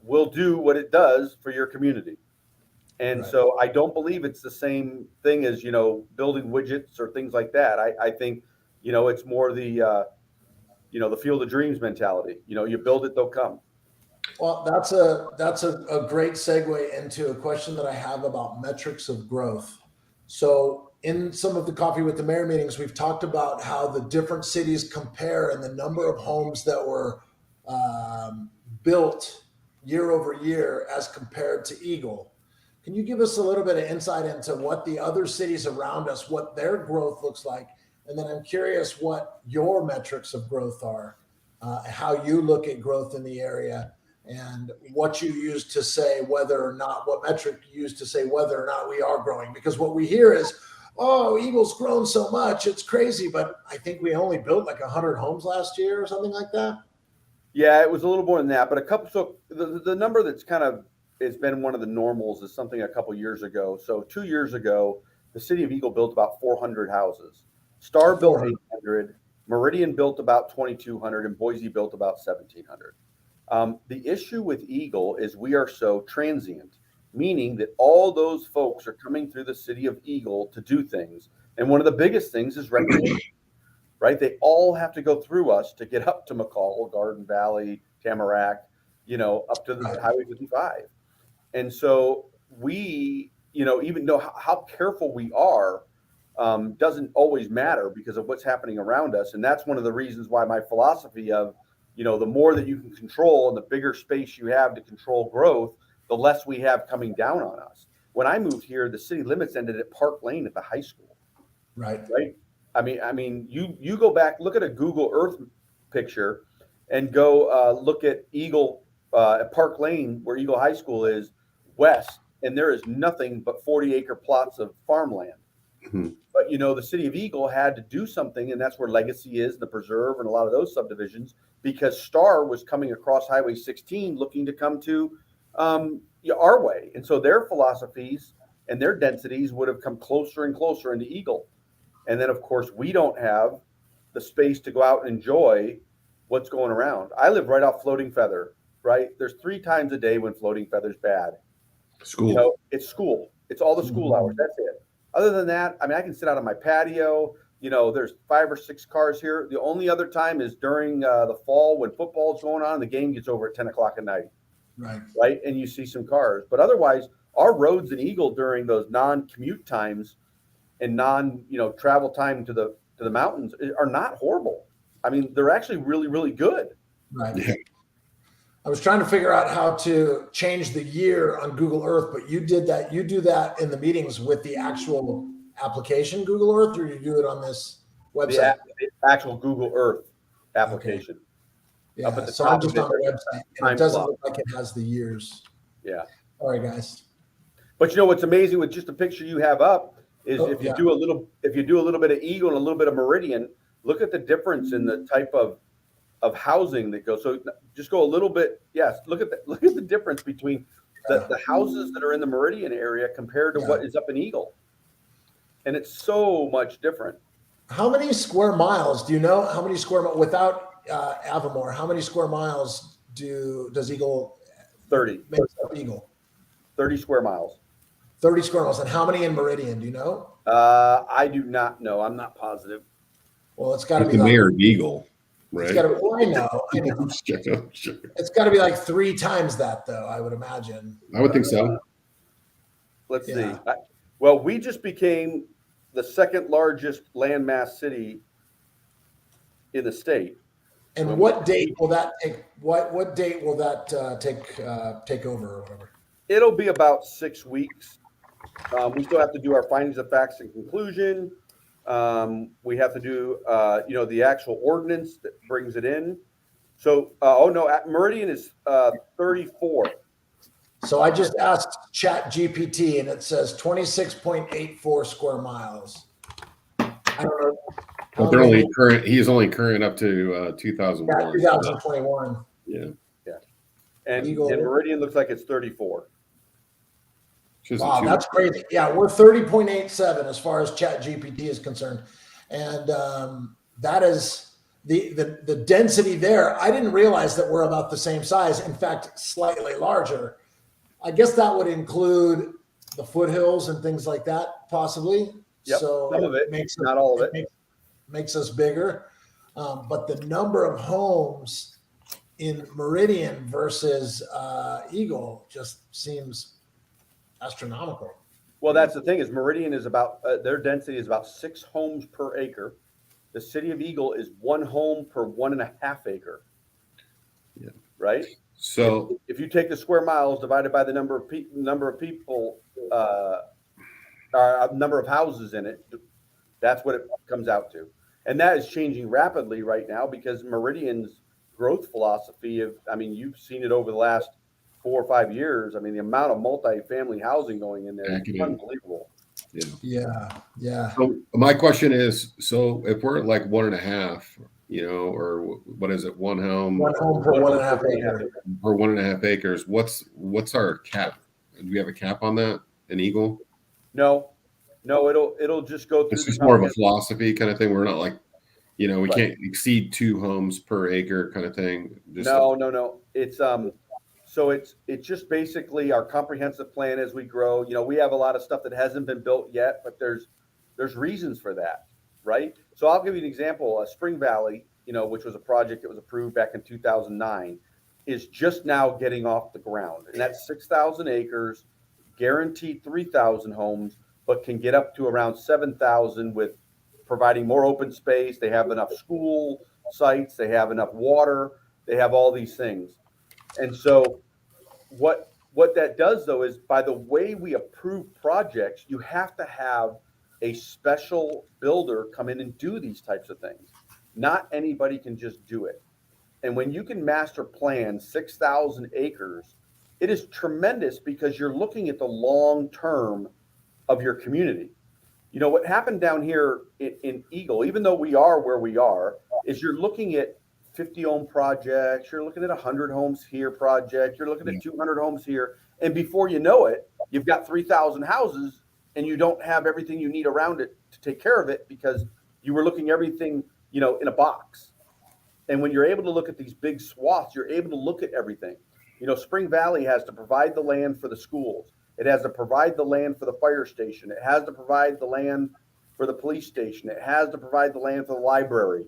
will do what it does for your community. And so I don't believe it's the same thing as, building widgets or things like that. I think, it's more the, the field of dreams mentality. You build it, they'll come. Well, that's a great segue into a question that I have about metrics of growth. So in some of the Coffee with the Mayor meetings, we've talked about how the different cities compare and the number of homes that were built year over year as compared to Eagle. Can you give us a little bit of insight into what the other cities around us, what their growth looks like? And then I'm curious what your metrics of growth are, how you look at growth in the area, and what you use to say whether or not, what metric you use to say whether or not we are growing. Because what we hear is, oh, Eagle's grown so much, it's crazy. But I think we only built like 100 homes last year or something like that. Yeah, it was a little more than that, but a couple. So the number that's kind of, it's been one of the normals is something a couple years ago. So 2 years ago, the city of Eagle built about 400 houses. Star built 800, Meridian built about 2,200, and Boise built about 1,700. The issue with Eagle is we are so transient, meaning that all those folks are coming through the city of Eagle to do things. And one of the biggest things is recreation, right? They all have to go through us to get up to McCall, Garden Valley, Tamarack, up to the Highway 55. And so we, even though how careful we are, doesn't always matter because of what's happening around us. And that's one of the reasons why my philosophy of, the more that you can control and the bigger space you have to control growth, the less we have coming down on us. When I moved here, the city limits ended at Park Lane at the high school. Right. I mean, you go back, look at a Google Earth picture and go look at Eagle at Park Lane, where Eagle High School is, west, and there is nothing but 40-acre plots of farmland. Mhm. But the city of Eagle had to do something, and that's where Legacy is, the preserve, and a lot of those subdivisions, because Star was coming across Highway 16 looking to come to our way. And so their philosophies and their densities would have come closer and closer into Eagle. And then, of course, we don't have the space to go out and enjoy what's going around. I live right off Floating Feather, right? There's 3 times a day when Floating Feather's bad. School. It's school. It's all the school hours. That's it. Other than that, I mean, I can sit out on my patio. There's 5 or 6 cars here. The only other time is during the fall when football's going on and the game gets over at 10 o'clock at night. Right. And you see some cars. But otherwise, our roads in Eagle during those non-commute times and travel time to the mountains are not horrible. I mean, they're actually really, really good. Right. Yeah. I was trying to figure out how to change the year on Google Earth, but you did that. You do that in the meetings with the actual application Google Earth, or you do it on this website? The actual Google Earth application. Okay. Yeah. Up at the So top I'm just of on the it, website, and it doesn't look like it has the years. Yeah. Sorry, guys. But what's amazing with just the picture you have up is if you do a little bit of Eagle and a little bit of Meridian, look at the difference in the type of housing that goes. So just go a little bit. Yes, look at the difference between the houses that are in the Meridian area compared to what is up in Eagle, and it's so much different. How many square miles do you know? How many square miles without Avimor? How many square miles does Eagle 30 makes up Eagle? 30 square miles. 30 square miles. And how many in Meridian? Do you know? I do not know. I'm not positive. Well, it's got to be the like, mayor of Eagle, right? It's got to be. Well, I know. Sure. It's got to be like 3 times that, though. I would imagine. I would think so. Let's see. Well, we just became the second largest landmass city in the state. And what date will that take? What date will that take over or whatever? It'll be about 6 weeks. We still have to do our findings of facts and conclusion. We have to do the actual ordinance that brings it in. So Meridian is 34. So I just asked Chat GPT, and it says 26.84 square miles. I don't know. But they're only current. He is only current up to 2001. 2021. Yeah. And Meridian looks like it's 34. Wow, that's crazy. Yeah, we're 30.87 as far as Chat GPT is concerned. And that is the density there. I didn't realize that we're about the same size. In fact, slightly larger. I guess that would include the foothills and things like that, possibly. Yep, so some of it, not all of it. Makes us bigger. But the number of homes in Meridian versus Eagle just seems astronomical. Well, that's the thing is Meridian is about their density is about 6 homes per acre. The city of Eagle is 1 home per 1.5 acre. Yeah. Right. So if you take the square miles divided by the number of people, number of houses in it, that's what it comes out to. And that is changing rapidly right now because Meridian's growth philosophy you've seen it over the last 4 or 5 years. I mean, the amount of multi-family housing going in there is unbelievable. Yeah. So my question is, so if we're at like 1.5, or what is it? 1 home. 1 home per 1.5 acre. Per 1.5 acres. What's our cap? Do we have a cap on that in Eagle? No, it'll just go through. It's just more of a philosophy kind of thing. We're not like, we can't exceed 2 homes per acre kind of thing. No. It's just basically our comprehensive plan as we grow. We have a lot of stuff that hasn't been built yet, but there's reasons for that, right? So I'll give you an example. Spring Valley, which was a project that was approved back in 2009, is just now getting off the ground, and that's 6,000 acres, guaranteed 3,000 homes, but can get up to around 7,000 with providing more open space. They have enough school sites, they have enough water, they have all these things. And so what that does, though, is by the way we approve projects, you have to have a special builder come in and do these types of things. Not anybody can just do it. And when you can master plan 6,000 acres, it is tremendous because you're looking at the long term of your community. You know, what happened down here in Eagle, even though we are where we are, is you're looking at 50 home projects, you're looking at 100 homes here project, you're looking at 200 homes here. And before you know it, you've got 3,000 houses and you don't have everything you need around it to take care of it because you were looking everything, you know, in a box. And when you're able to look at these big swaths, you're able to look at everything. You know, Spring Valley has to provide the land for the schools. It has to provide the land for the fire station. It has to provide the land for the police station. It has to provide the land for the library.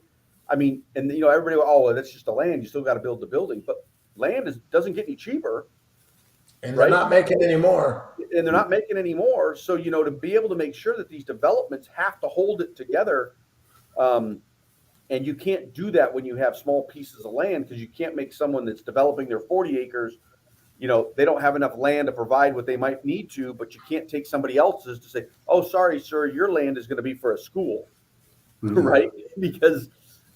I mean, and you know, everybody, oh, that's just the land. You still got to build the building, but land doesn't get any cheaper. And they're not making any more. And they're not making any more. So, you know, to be able to make sure that these developments have to hold it together, and you can't do that when you have small pieces of land because you can't make someone that's developing their 40 acres, you know, they don't have enough land to provide what they might need to, but you can't take somebody else's to say, oh, sorry, sir, your land is going to be for a school, right? Because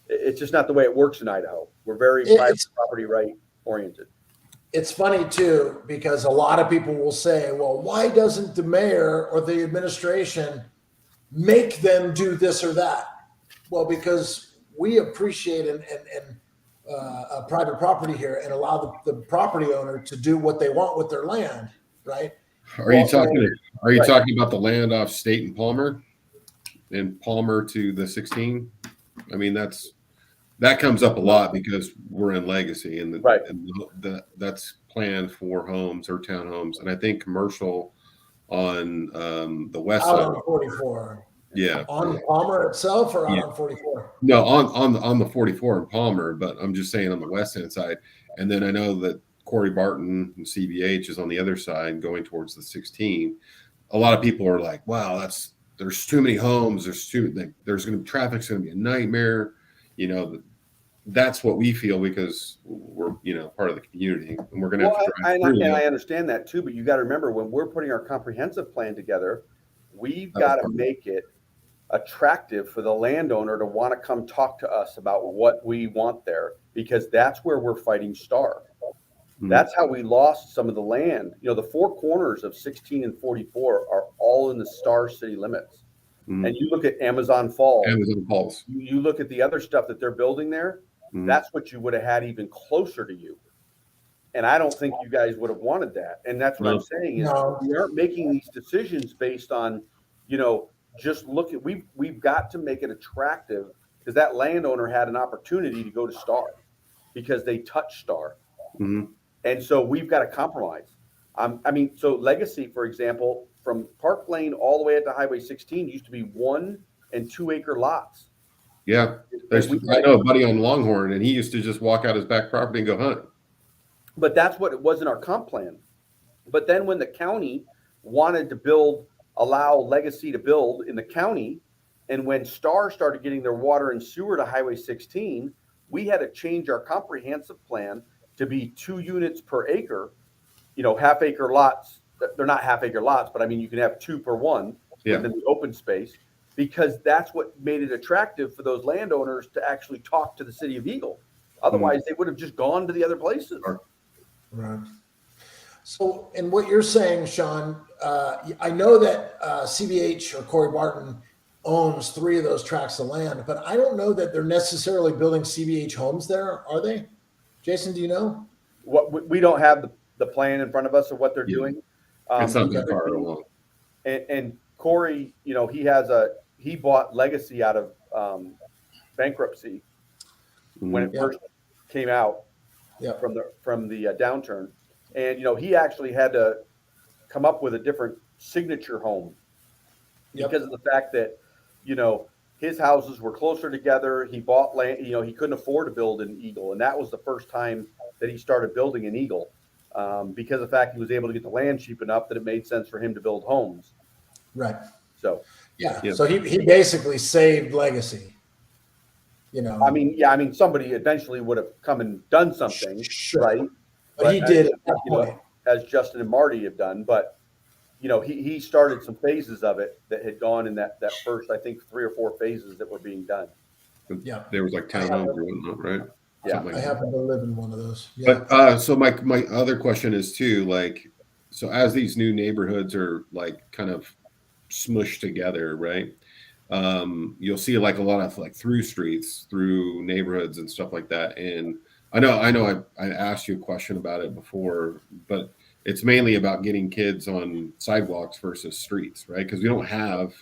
it's just not the way it works in Idaho. We're very private property right oriented. It's funny too, because a lot of people will say, well, why doesn't the mayor or the administration make them do this or that? Well, because we appreciate private property here and allow the property owner to do what they want with their land, right? Are you talking about the land off State and Palmer to the 16? I mean, that comes up a lot because we're in Legacy and, that's planned for homes or townhomes. And I think commercial on the west out side. On 44. Yeah. On Palmer itself or out on 44? No, on the 44 in Palmer, but I'm just saying on the west hand side. And then I know that Corey Barton and CBH is on the other side going towards the 16. A lot of people are like, wow, there's too many homes. Traffic's going to be a nightmare. You know, that's what we feel because we're, you know, part of the community and we're going to have to drive through. And I understand that too, but you got to remember when we're putting our comprehensive plan together, we've got to make it attractive for the landowner to want to come talk to us about what we want there, because that's where we're fighting Star. Mm-hmm. That's how we lost some of the land. You know, the four corners of 16 and 44 are all in the Star city limits. Mm-hmm. And you look at Amazon Falls. You look at the other stuff that they're building there. Mm-hmm. That's what you would have had even closer to you. And I don't think you guys would have wanted that. And that's what I'm saying is we aren't making these decisions based on, you know, just look at, we've got to make it attractive because that landowner had an opportunity to go to Star because they touched Star. Mm-hmm. And so we've got to compromise. I mean, so Legacy, for example, from Park Lane all the way up to Highway 16 used to be 1 and 2 acre lots. Yeah. I know a buddy on Longhorn and he used to just walk out his back property and go hunt. But that's what it was in our comp plan. But then when the county wanted to allow Legacy to build in the county, and when Star started getting their water and sewer to Highway 16, we had to change our comprehensive plan to be 2 units per acre, you know, half acre lots. They're not half acre lots, but I mean, you can have 2 per one within the open space, because that's what made it attractive for those landowners to actually talk to the city of Eagle. Otherwise, they would have just gone to the other places. Right. So, and what you're saying, Sean, I know that CBH or Corey Barton owns 3 of those tracts of land, but I don't know that they're necessarily building CBH homes there, are they? Jason, do you know? We don't have the plan in front of us of what they're doing. It's not that far along. And Corey, you know, he bought Legacy out of bankruptcy when it first came out from the downturn. And, you know, he actually had to come up with a different signature home because of the fact that, you know, his houses were closer together. He bought land, you know, he couldn't afford to build in Eagle. And that was the first time that he started building in Eagle because of the fact he was able to get the land cheap enough that it made sense for him to build homes. Right. So, So he basically saved Legacy. You know, I mean, somebody eventually would have come and done something, right? But he did at that point. Know, as Justin and Marty have done. But, you know, he started some phases of it that had gone in that first, I think, 3 or 4 phases that were being done. Yeah. There was like townhomes or whatnot, right? Yeah. Something I like that. happen to live in one of those. Yeah. But so my other question is too, like, so as these new neighborhoods are like kind of smushed together, right? You'll see like a lot of like through streets, through neighborhoods and stuff like that. And I know I asked you a question about it before, but it's mainly about getting kids on sidewalks versus streets, right? Because we don't have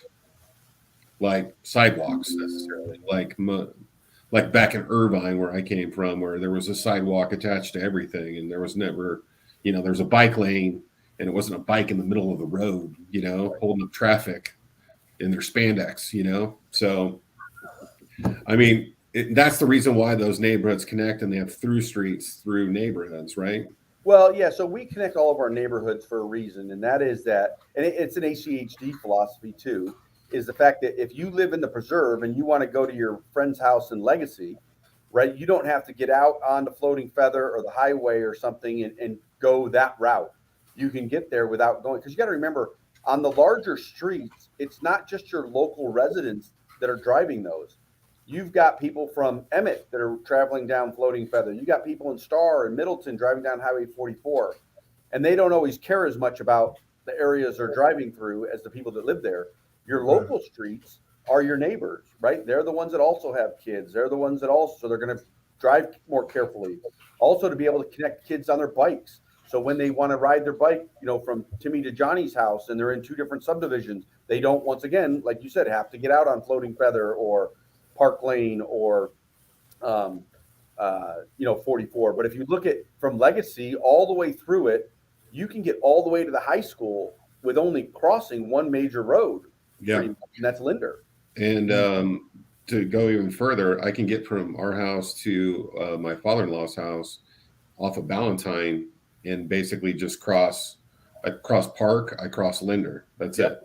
like sidewalks necessarily, like back in Irvine where I came from, where there was a sidewalk attached to everything, and there was never, there's a bike lane, and it wasn't a bike in the middle of the road, holding up traffic in their spandex, So, I mean, that's the reason why those neighborhoods connect, and they have through streets through neighborhoods, right? Well, yeah. So we connect all of our neighborhoods for a reason, and that is that, and it's an ACHD philosophy too, is the fact that if you live in the preserve and you want to go to your friend's house in Legacy, right, you don't have to get out on the Floating Feather or the highway or something and go that route. You can get there without going, because you got to remember, on the larger streets, it's not just your local residents that are driving those. You've got people from Emmett that are traveling down Floating Feather. You got people in Star and Middleton driving down Highway 44, and they don't always care as much about the areas they're driving through as the people that live there. Your local streets are your neighbors, right? They're the ones that also have kids. They're the ones that also, they're going to drive more carefully. Also, to be able to connect kids on their bikes. So when they want to ride their bike, from Timmy to Johnny's house, and they're in two different subdivisions, they don't, once again, like you said, have to get out on Floating Feather or Park Lane or 44. But if you look at from Legacy all the way through it, you can get all the way to the high school with only crossing one major road. Yeah, and that's Linder. And to go even further, I can get from our house to my father-in-law's house off of Ballantyne and basically just I cross Park, I cross Linder. That's it.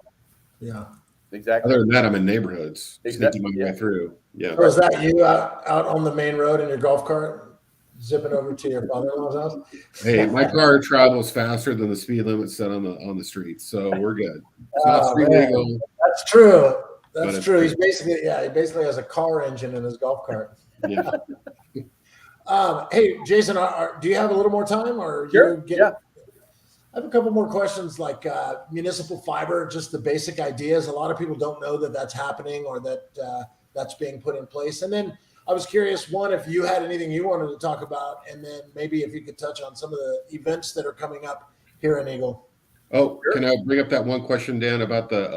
Yeah. Exactly. Other than that, I'm in neighborhoods, Exactly. sneaking my way through. Yeah. So is that you out on the main road in your golf cart, zipping over to your father-in-law's house? Hey, my car travels faster than the speed limit set on the street, so we're good. It's not street legal. That's true. That's true. He basically has a car engine in his golf cart. Yeah. Hey, Jason, do you have a little more time, or Sure. Yeah. I have a couple more questions, like municipal fiber, just the basic ideas. A lot of people don't know that that's happening or that that's being put in place. And then I was curious, one, if you had anything you wanted to talk about, and then maybe if you could touch on some of the events that are coming up here in Eagle. Oh, sure. Can I bring up that one question, Dan, about the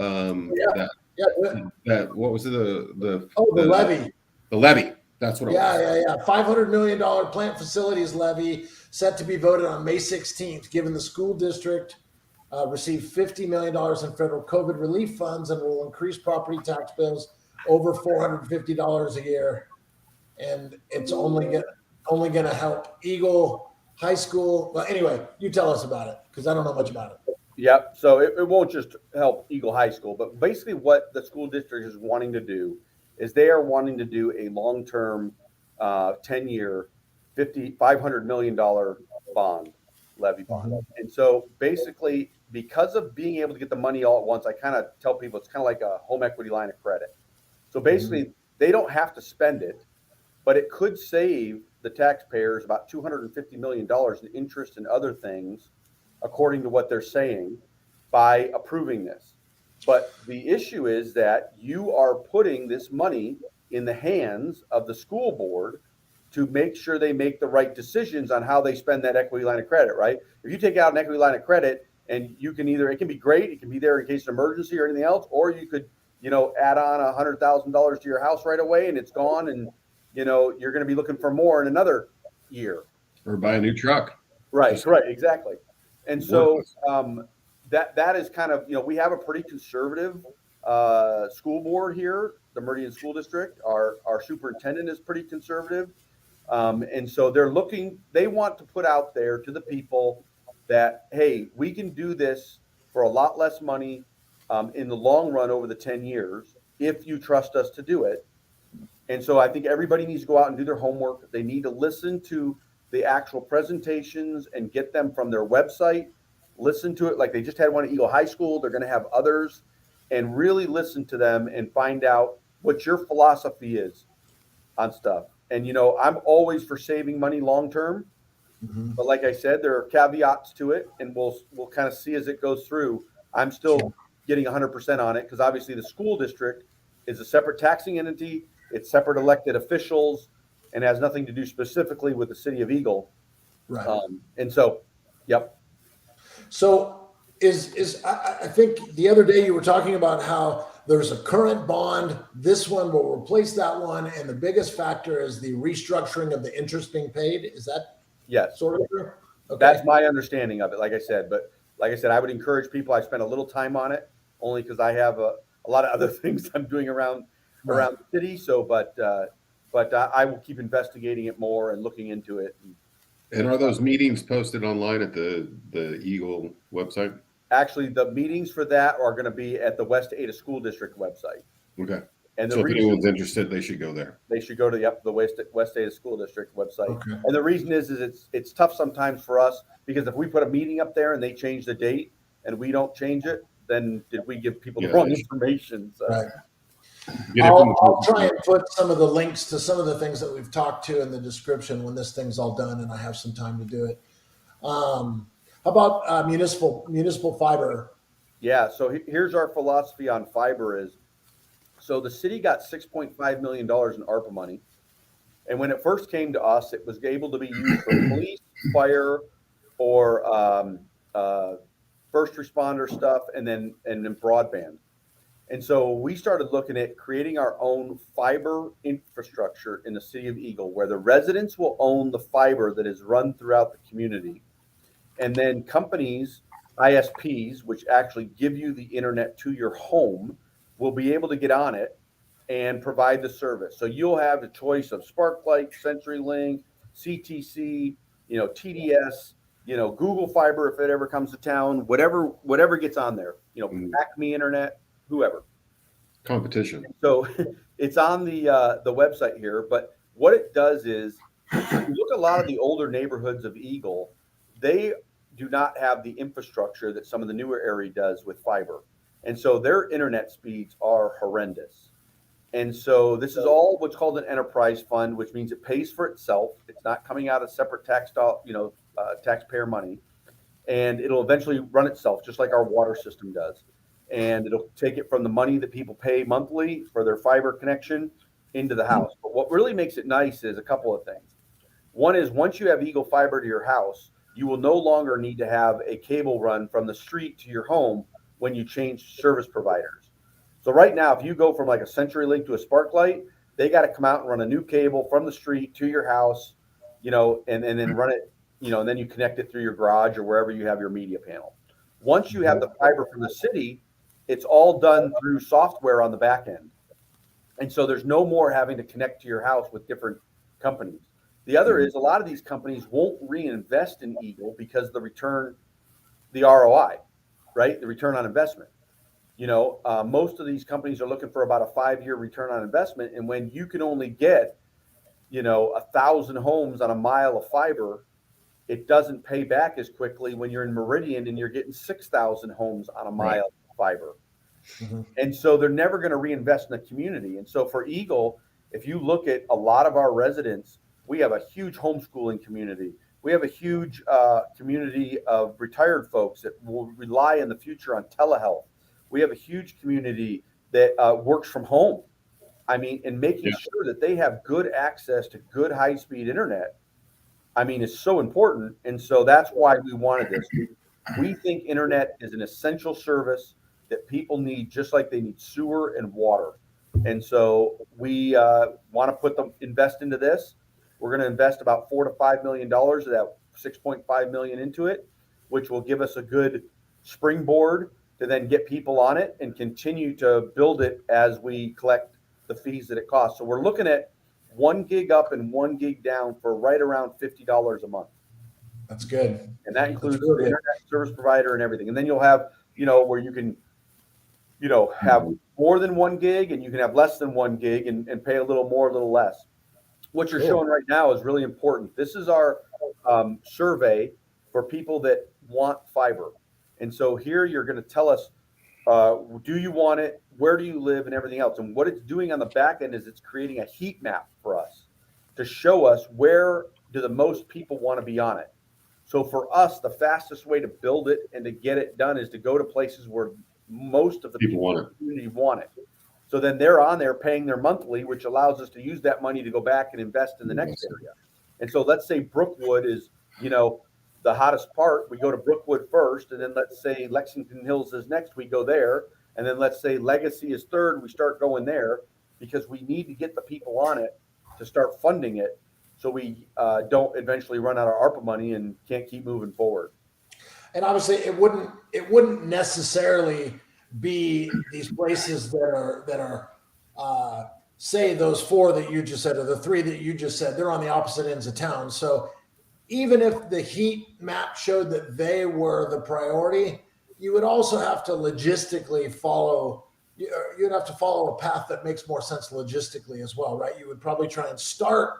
that what was it, the levy? The levy. That's what it was. Yeah. $500 million plant facilities levy set to be voted on May 16th, given the school district received $50 million in federal COVID relief funds and will increase property tax bills over $450 a year. And it's only going to help Eagle High School. Well, anyway, you tell us about it, because I don't know much about it. Yep. So it won't just help Eagle High School, but basically what the school district is wanting to do is they are wanting to do a long-term 10-year $500 million levy bond. And so basically, because of being able to get the money all at once, I kind of tell people it's kind of like a home equity line of credit. So basically, they don't have to spend it, but it could save the taxpayers about $250 million in interest and other things, according to what they're saying, by approving this. But the issue is that you are putting this money in the hands of the school board to make sure they make the right decisions on how they spend that equity line of credit, right? If you take out an equity line of credit, and you can it can be great, it can be there in case of emergency or anything else, or you could, add on $100,000 to your house right away and it's gone, and, you're going to be looking for more in another year. Or buy a new truck. Right, exactly. And so that is kind of, we have a pretty conservative school board here, the Meridian School District. Our superintendent is pretty conservative. And so they want to put out there to the people that, hey, we can do this for a lot less money in the long run over the 10 years if you trust us to do it. And so I think everybody needs to go out and do their homework. They need to listen to the actual presentations and get them from their website. Listen to it like they just had one at Eagle High School. They're going to have others, and really listen to them and find out what your philosophy is on stuff. And I'm always for saving money long term, but like I said, there are caveats to it, and we'll kind of see as it goes through. I'm still getting 100% on it because obviously the school district is a separate taxing entity. It's separate elected officials and has nothing to do specifically with the city of Eagle. Right. And so, yep. So I think the other day you were talking about how there's a current bond. This one will replace that one. And the biggest factor is the restructuring of the interest being paid. Is that Yes. sort of true? Okay. That's my understanding of it, like I said. But like I said, I would encourage people. I spent a little time on it only because I have a lot of other things I'm doing around the city. So, but I will keep investigating it more and looking into it. And are those meetings posted online at the Eagle website? Actually, the meetings for that are going to be at the West Ada School District website. Okay. And so if anyone's interested, they should go there. They should go to the West Ada School District website. Okay. And the reason is it's tough sometimes for us because if we put a meeting up there and they change the date and we don't change it, then did we give people the wrong information? So. Right. I'll try and put some of the links to some of the things that we've talked to in the description when this thing's all done and I have some time to do it. How about municipal fiber? Yeah. So here's our philosophy on fiber is, so the city got $6.5 million in ARPA money. And when it first came to us, it was able to be used for police, fire, or first responder stuff, and then broadband. And so we started looking at creating our own fiber infrastructure in the city of Eagle, where the residents will own the fiber that is run throughout the community. And then companies, ISPs, which actually give you the internet to your home, will be able to get on it and provide the service. So you'll have the choice of Sparklight, CenturyLink, CTC, TDS, Google Fiber if it ever comes to town, whatever gets on there, Acme Internet, whoever. Competition. So it's on the website here, but what it does is, if you look at a lot of the older neighborhoods of Eagle, they do not have the infrastructure that some of the newer area does with fiber. And so their internet speeds are horrendous. And so this is all what's called an enterprise fund, which means it pays for itself. It's not coming out of separate taxpayer money, and it'll eventually run itself just like our water system does. And it'll take it from the money that people pay monthly for their fiber connection into the house. But what really makes it nice is a couple of things. One is, once you have Eagle Fiber to your house, you will no longer need to have a cable run from the street to your home when you change service providers. So right now, if you go from like a CenturyLink to a Sparklight, they got to come out and run a new cable from the street to your house, and then run it, and then you connect it through your garage or wherever you have your media panel. Once you have the fiber from the city, it's all done through software on the back end. And so there's no more having to connect to your house with different companies. The other is, a lot of these companies won't reinvest in Eagle because the ROI, right? The return on investment. Most of these companies are looking for about a 5-year return on investment. And when you can only get, 1,000 homes on a mile of fiber, it doesn't pay back as quickly when you're in Meridian and you're getting 6,000 homes on a mile of fiber. Mm-hmm. And so they're never going to reinvest in the community. And so for Eagle, if you look at a lot of our residents, we have a huge homeschooling community. We have a huge community of retired folks that will rely in the future on telehealth. We have a huge community that works from home. And making sure that they have good access to good high-speed internet, is so important. And so that's why we wanted this. We think internet is an essential service that people need, just like they need sewer and water. And so we want to invest into this. We're going to invest about $4 to $5 million of that $6.5 million into it, which will give us a good springboard to then get people on it and continue to build it as we collect the fees that it costs. So we're looking at 1 gig up and 1 gig down for right around $50 a month. That's good. And that includes the internet service provider and everything. And then you'll have, where you can, have more than 1 gig, and you can have less than 1 gig and pay a little more, a little less. What you're showing right now is really important. This is our survey for people that want fiber. And so here you're going to tell us, do you want it? Where do you live and everything else? And what it's doing on the back end is it's creating a heat map for us. to show us where do the most people want to be on it. So for us, the fastest way to build it and to get it done is to go to places where most of the people in the community want it. So then they're on there paying their monthly, which allows us to use that money to go back and invest in the next area. And so let's say Brookwood is, the hottest part. We go to Brookwood first, and then let's say Lexington Hills is next. We go there. And then let's say Legacy is third. We start going there because we need to get the people on it to start funding it, so we don't eventually run out of ARPA money and can't keep moving forward. And obviously, it wouldn't necessarily be these places that are say those four that you just said, or the three that you just said. They're on the opposite ends of town. So even if the heat map showed that they were the priority, you would also have to logistically follow. You'd have to follow a path that makes more sense logistically as well, right? You would probably try and start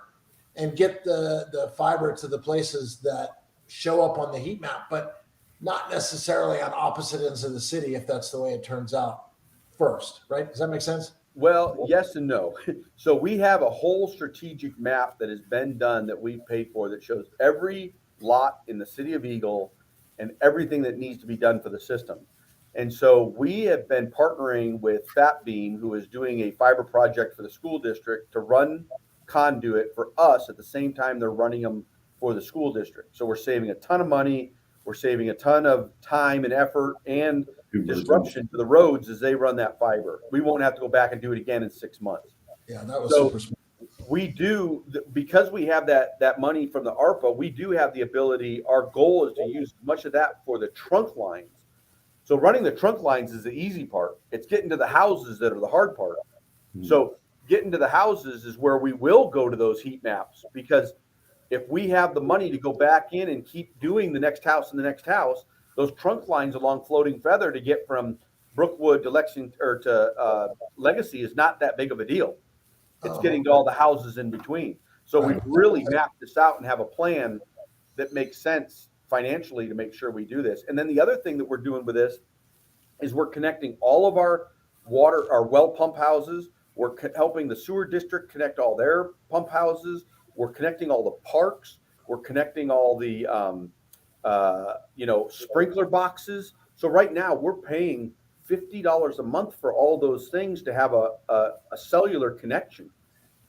and get the fiber to the places that show up on the heat map, but not necessarily on opposite ends of the city if that's the way it turns out first, right? Does that make sense? Well, yes and no. So we have a whole strategic map that has been done that we've paid for that shows every lot in the city of Eagle and everything that needs to be done for the system. And so we have been partnering with FatBeam, who is doing a fiber project for the school district, to run conduit for us at the same time they're running them for the school district. So we're saving a ton of money. We're saving a ton of time and effort and disruption to the roads as they run that fiber. We won't have to go back and do it again in 6 months. Yeah, that was super smart. We do, because we have that money from the ARPA, we do have the ability. Our goal is to use much of that for the trunk lines. So running the trunk lines is the easy part. It's getting to the houses that are the hard part. So getting to the houses is where we will go to those heat maps, because if we have the money to go back in and keep doing the next house and the next house, those trunk lines along Floating Feather to get from Brookwood to Lexington or to Legacy is not that big of a deal. It's getting to all the houses in between. So we've really mapped this out and have a plan that makes sense financially to make sure we do this. And then the other thing that we're doing with this is we're connecting all of our water, our well pump houses. We're helping the sewer district connect all their pump houses. We're connecting all the parks. We're connecting all the, sprinkler boxes. So right now we're paying $50 a month for all those things to have a cellular connection.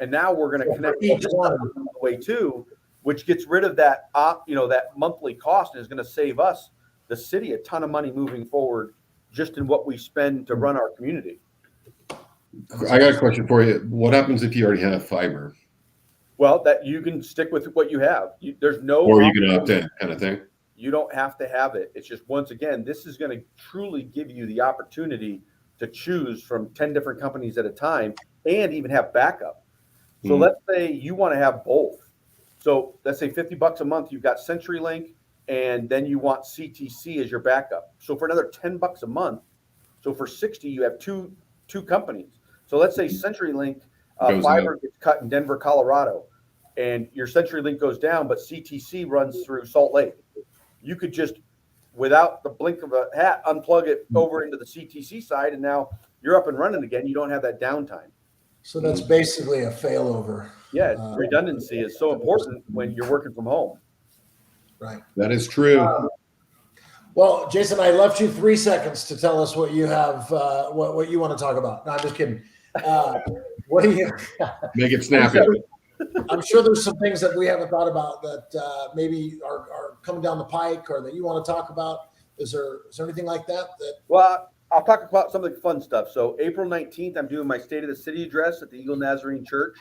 And now we're going to connect each one the way too, which gets rid of that, that monthly cost, and is going to save us, the city, a ton of money moving forward just in what we spend to run our community. I got a question for you. What happens if you already have fiber? Well, that you can stick with what you have. There's no, or you can opt in, kind of thing. You don't have to have it. It's just, once again, this is going to truly give you the opportunity to choose from 10 different companies at a time and even have backup. So let's say you want to have both. So let's say $50 a month, you've got CenturyLink, and then you want CTC as your backup. So for another $10 a month, so for 60, you have two companies. So let's say CenturyLink fiber gets cut in Denver, Colorado, and your CenturyLink goes down, but CTC runs through Salt Lake. You could just, without the blink of a hat, unplug it over into the CTC side, and now you're up and running again. You don't have that downtime. So that's basically a failover. Yeah, redundancy is so important when you're working from home. Right. That is true. Well, Jason, I left you 3 seconds to tell us what you have, what you want to talk about. No, I'm just kidding. What do you make it snappy? I'm sure there's some things that we haven't thought about that maybe are coming down the pike, or that you want to talk about. Is there anything like that? Well, I'll talk about some of the fun stuff. So April 19th, I'm doing my State of the City address at the Eagle Nazarene Church.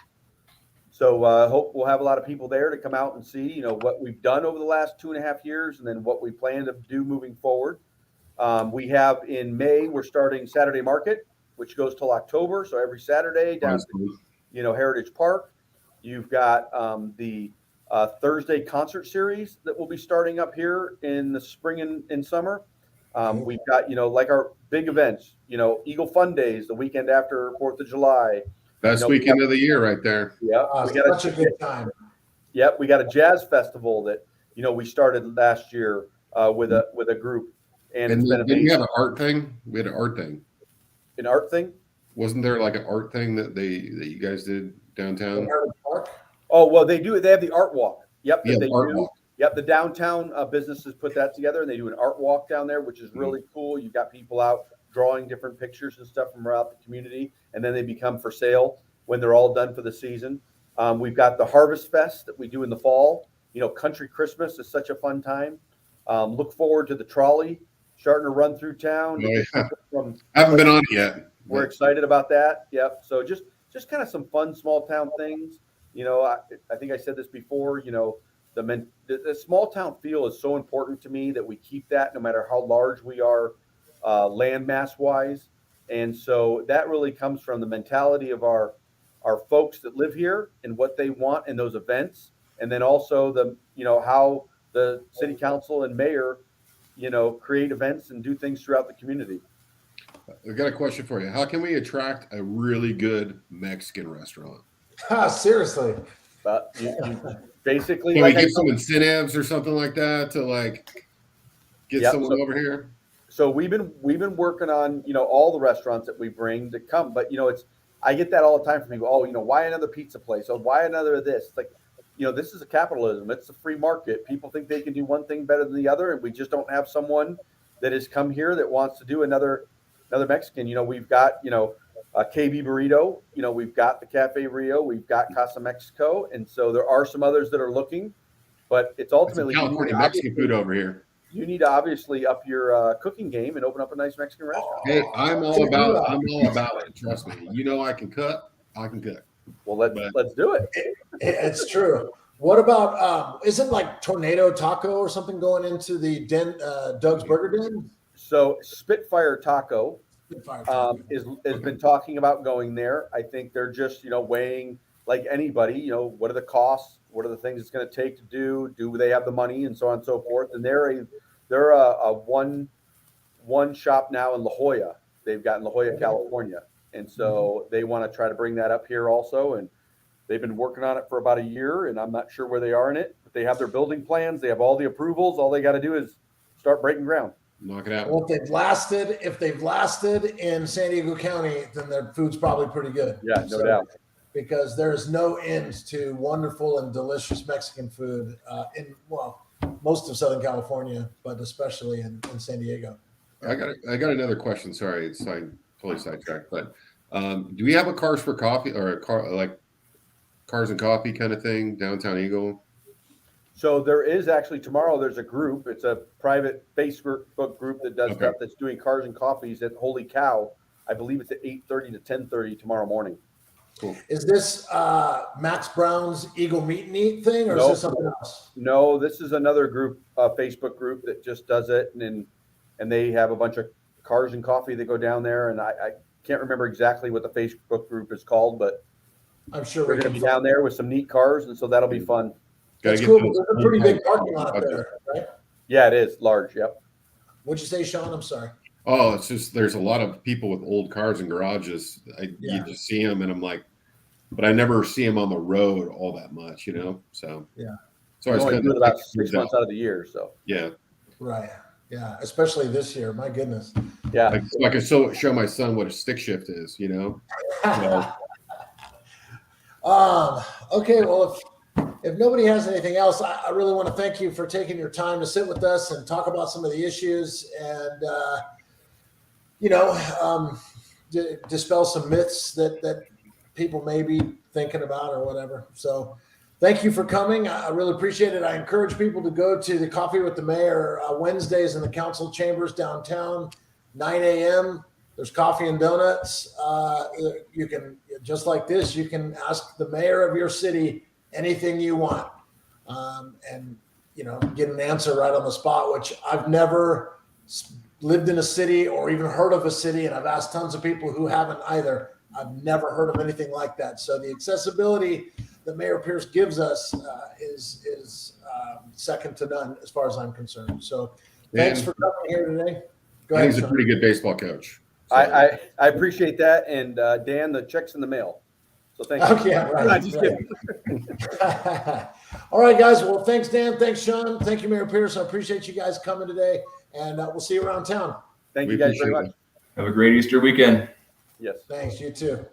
So hope we'll have a lot of people there to come out and see, what we've done over the last 2.5 years, and then what we plan to do moving forward. We have in May, we're starting Saturday Market, which goes till October. So every Saturday down to, Heritage Park. You've got the Thursday concert series that will be starting up here in the spring and summer. We've got, like our big events, Eagle Fun Days, the weekend after 4th of July. Best weekend of the year right there. Yeah. We got such a good time. Yep. We got a jazz festival that, we started last year with a group. And it's been amazing. Didn't we have an art thing? We had an art thing. An art thing? Wasn't there like an art thing that you guys did downtown? Oh, well, they do. They have the art walk. Yep, Yeah, that they art do. walk. Yep, the downtown businesses put that together, and they do an art walk down there, which is really cool. You got people out drawing different pictures and stuff from around the community, and then they become for sale when they're all done for the season. We've got the Harvest Fest that we do in the fall. Country Christmas is such a fun time. Look forward to the trolley starting to run through town. Oh, yeah. I haven't been on it yet. We're excited about that. Yep. So just kind of some fun small town things. I think I said this before. The small town feel is so important to me that we keep that no matter how large we are, land mass wise. And so that really comes from the mentality of our folks that live here and what they want in those events, and then also how the city council and mayor create events and do things throughout the community. I got a question for you. How can we attract a really good Mexican restaurant? Seriously. But you basically, Can like we give some incentives or something like that to get someone over here? So we've been working on all the restaurants that we bring to come, but I get that all the time from people. Oh, why another pizza place? Oh, why another of this? It's like, this is a capitalism. It's a free market. People think they can do one thing better than the other, and we just don't have someone that has come here that wants to do another Mexican. We've got a KB Burrito. We've got the Cafe Rio. We've got Casa Mexico, and so there are some others that are looking, but it's ultimately California Mexican food over here. You need to obviously up your cooking game and open up a nice Mexican restaurant. Hey, I'm all about it. Trust me. I can cook. I can cook. Well, let's do it. It's true. What about isn't like Tornado Taco or something going into the Doug's Burger Den? So Spitfire Taco has been talking about going there. I think they're just weighing like anybody. What are the costs? What are the things it's going to take to do? Do they have the money and so on and so forth? And they're a one shop now in La Jolla. They've got in La Jolla, California, and so they want to try to bring that up here also. And they've been working on it for about a year, and I'm not sure where they are in it. But they have their building plans. They have all the approvals. All they got to do is start breaking ground. Knock it out. Well, if they've lasted in San Diego County, then their food's probably pretty good. Yeah, no doubt. Because there is no end to wonderful and delicious Mexican food in most of Southern California, but especially in San Diego. I got another question. Sorry, it's totally sidetracked. But do we have a Cars for Coffee or a car like Cars and Coffee kind of thing downtown Eagle? So there is actually tomorrow. There's a group. It's a private Facebook group that does stuff that's doing Cars and Coffees at Holy Cow. I believe it's at 8:30 to 10:30 tomorrow morning. Cool. Is this Max Brown's Eagle Meet and Eat thing, or is this something else? No, this is another group, Facebook group that just does it, and they have a bunch of Cars and Coffee that go down there, and I can't remember exactly what the Facebook group is called, but I'm sure we're going to be down there with some neat cars, and so that'll be fun. That's cool. There's a pretty big parking lot there, right? Yeah, it is large. Yep. What'd you say, Sean? I'm sorry. Oh, it's just there's a lot of people with old cars in garages. You just see them, and I'm like, but I never see them on the road all that much, So yeah. So I spend about 6 months out of the year. So yeah. Right. Yeah. Especially this year. My goodness. Yeah. I can show my son what a stick shift is. So. Okay. Well, if nobody has anything else, I really want to thank you for taking your time to sit with us and talk about some of the issues and, dispel some myths that people may be thinking about or whatever. So thank you for coming. I really appreciate it. I encourage people to go to the Coffee with the Mayor Wednesdays in the council chambers downtown, 9 a.m. There's coffee and donuts. You can, just like this, you can ask the mayor of your city anything you want, and get an answer right on the spot, which I've never lived in a city or even heard of a city, and I've asked tons of people who haven't either. I've never heard of anything like that. So the accessibility that Mayor Pierce gives us is second to none as far as I'm concerned. So thanks for coming here today. Go ahead. He's a pretty good baseball coach. So. I appreciate that, and Dan, the check's in the mail. So thank you. Okay, right. All right, guys. Well, thanks, Dan. Thanks, Sean. Thank you, Mayor Pierce. I appreciate you guys coming today, and we'll see you around town. Thank you guys very much. Have a great Easter weekend. Yes. Thanks. You too.